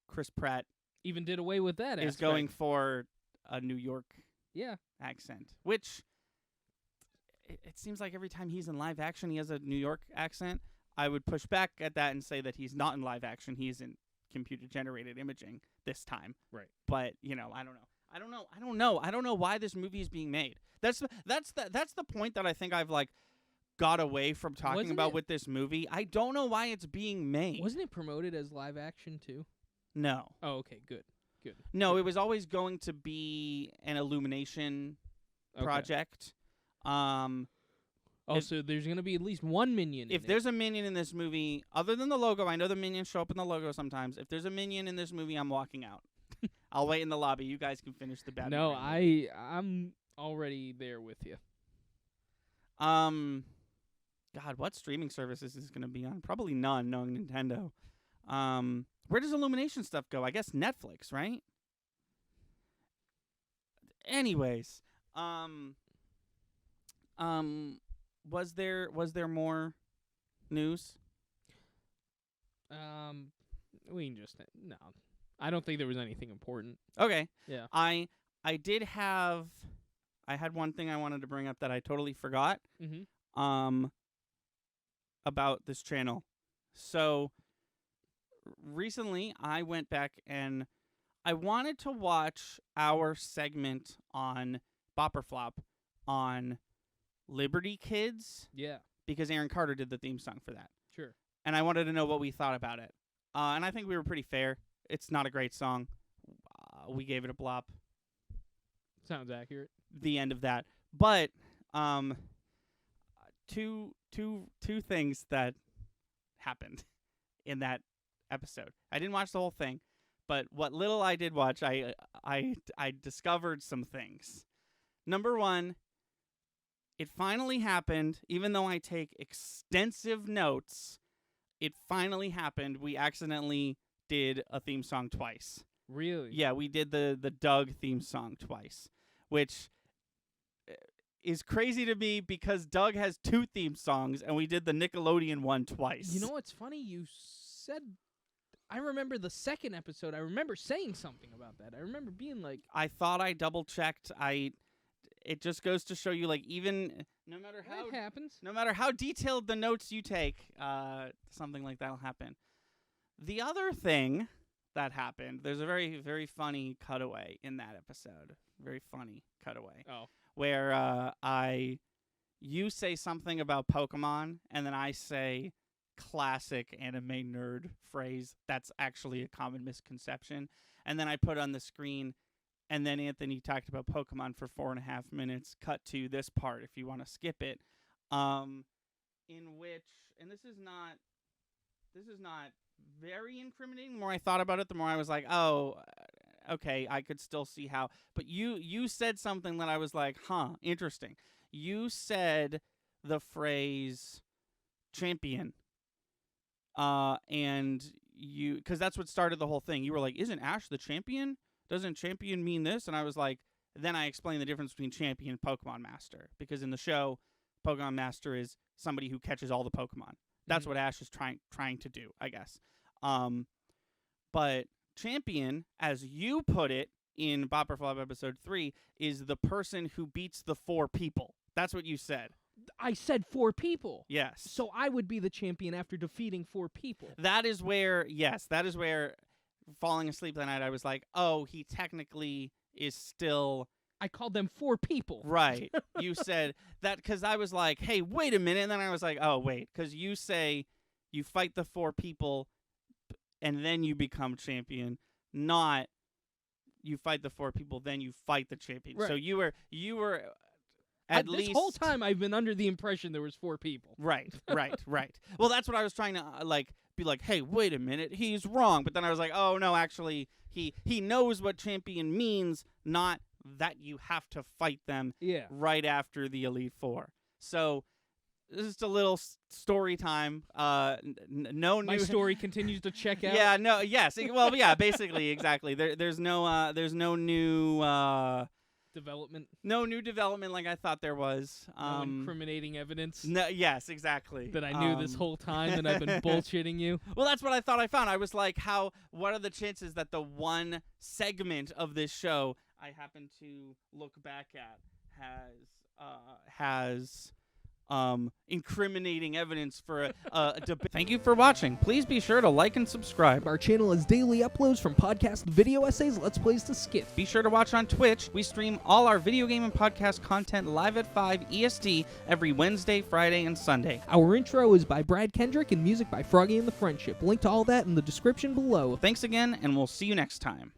Chris Pratt Even did away with that. is aspect. going for a New York Yeah. accent, which it seems like every time he's in live action, he has a New York accent. I would push back at that and say that he's not in live action. He's in computer-generated imaging this time. Right. But, I don't know. I don't know why this movie is being made. That's the point that I think I've like got away from talking Wasn't about it- with this movie. I don't know why it's being made. Wasn't it promoted as live action too? No. Oh, okay, good. No, it was always going to be an Illumination Okay. project. So there's gonna be at least one minion. If there's a minion in this movie, other than the logo, I know the minions show up in the logo sometimes. If there's a minion in this movie, I'm walking out. I'll wait in the lobby. You guys can finish the Batman. No, movie. I'm already there with you. God, what streaming services is going to be on? Probably none, knowing Nintendo. Where does Illumination stuff go? I guess Netflix, right? Anyways, was there more news? We can just no. I don't think there was anything important. Okay. Yeah. I had one thing I wanted to bring up that I totally forgot. Mm-hmm. About this channel. So recently I went back and I wanted to watch our segment on Bopper Flop on Liberty Kids Yeah. because Aaron Carter did the theme song for that. Sure. And I wanted to know what we thought about it. And I think we were pretty fair. It's not a great song. We gave it a blop. Sounds accurate. The end of that. But two things that happened in that episode. I didn't watch the whole thing, but what little I did watch, I discovered some things. Number one, it finally happened. Even though I take extensive notes, it finally happened. We accidentally did a theme song twice. Really? Yeah, we did the Doug theme song twice, which is crazy to me because Doug has two theme songs and we did the Nickelodeon one twice. You know what's funny? You said I remember the second episode. I remember saying something about that. I remember being like, I thought I double checked. It just goes to show you, like, even no matter that happens. no matter how detailed the notes you take, something like that'll happen. The other thing that happened, there's a very, very funny cutaway in that episode. Very funny cutaway. Oh. Where you say something about Pokemon, and then I say classic anime nerd phrase that's actually a common misconception. And then I put on the screen, and then Anthony talked about Pokemon for 4.5 minutes. Cut to this part if you want to skip it. In which, and this is not very incriminating. The more I thought about it, the more I was like, oh, okay, I could still see how. But you said something that I was like, huh, interesting. You said the phrase champion. And you, because that's what started the whole thing. You were like, isn't Ash the champion? Doesn't champion mean this? And I was like, then I explained the difference between champion and Pokemon Master. Because in the show, Pokemon Master is somebody who catches all the Pokemon. That's what Ash is trying to do, I guess. But champion, as you put it in Bopper Flop episode 3, is the person who beats the 4 people. That's what you said. I said 4 people. Yes. So I would be the champion after defeating 4 people. That is where falling asleep that night, I was like, oh, he technically is still... I called them 4 people. Right. You said that because I was like, hey, wait a minute. And then I was like, oh, wait. Because you say you fight the 4 people and then you become champion, not you fight the 4 people, then you fight the champion. Right. So you were at least... This whole time I've been under the impression there was 4 people. Right. Well, that's what I was trying to, be like, hey, wait a minute, he's wrong. But then I was like, oh, no, actually, he knows what champion means, not that you have to fight them right after the Elite Four. So this is a little story time. No My new story continues to check out. Yeah, no, yes. Well, yeah, basically, exactly. There's no new development. No new development like I thought there was. No incriminating evidence. No, yes, exactly. That I knew this whole time and I've been bullshitting you. Well, that's what I thought I found. I was like, what are the chances that the one segment of this show I happen to look back at has incriminating evidence for a debate. Thank you for watching. Please be sure to like and subscribe. Our channel has daily uploads from podcast video essays, Let's Plays to skits. Be sure to watch on Twitch. We stream all our video game and podcast content live at 5 EST every Wednesday, Friday, and Sunday. Our intro is by Brad Kendrick and music by Froggy and the Friendship. Link to all that in the description below. Thanks again, and we'll see you next time.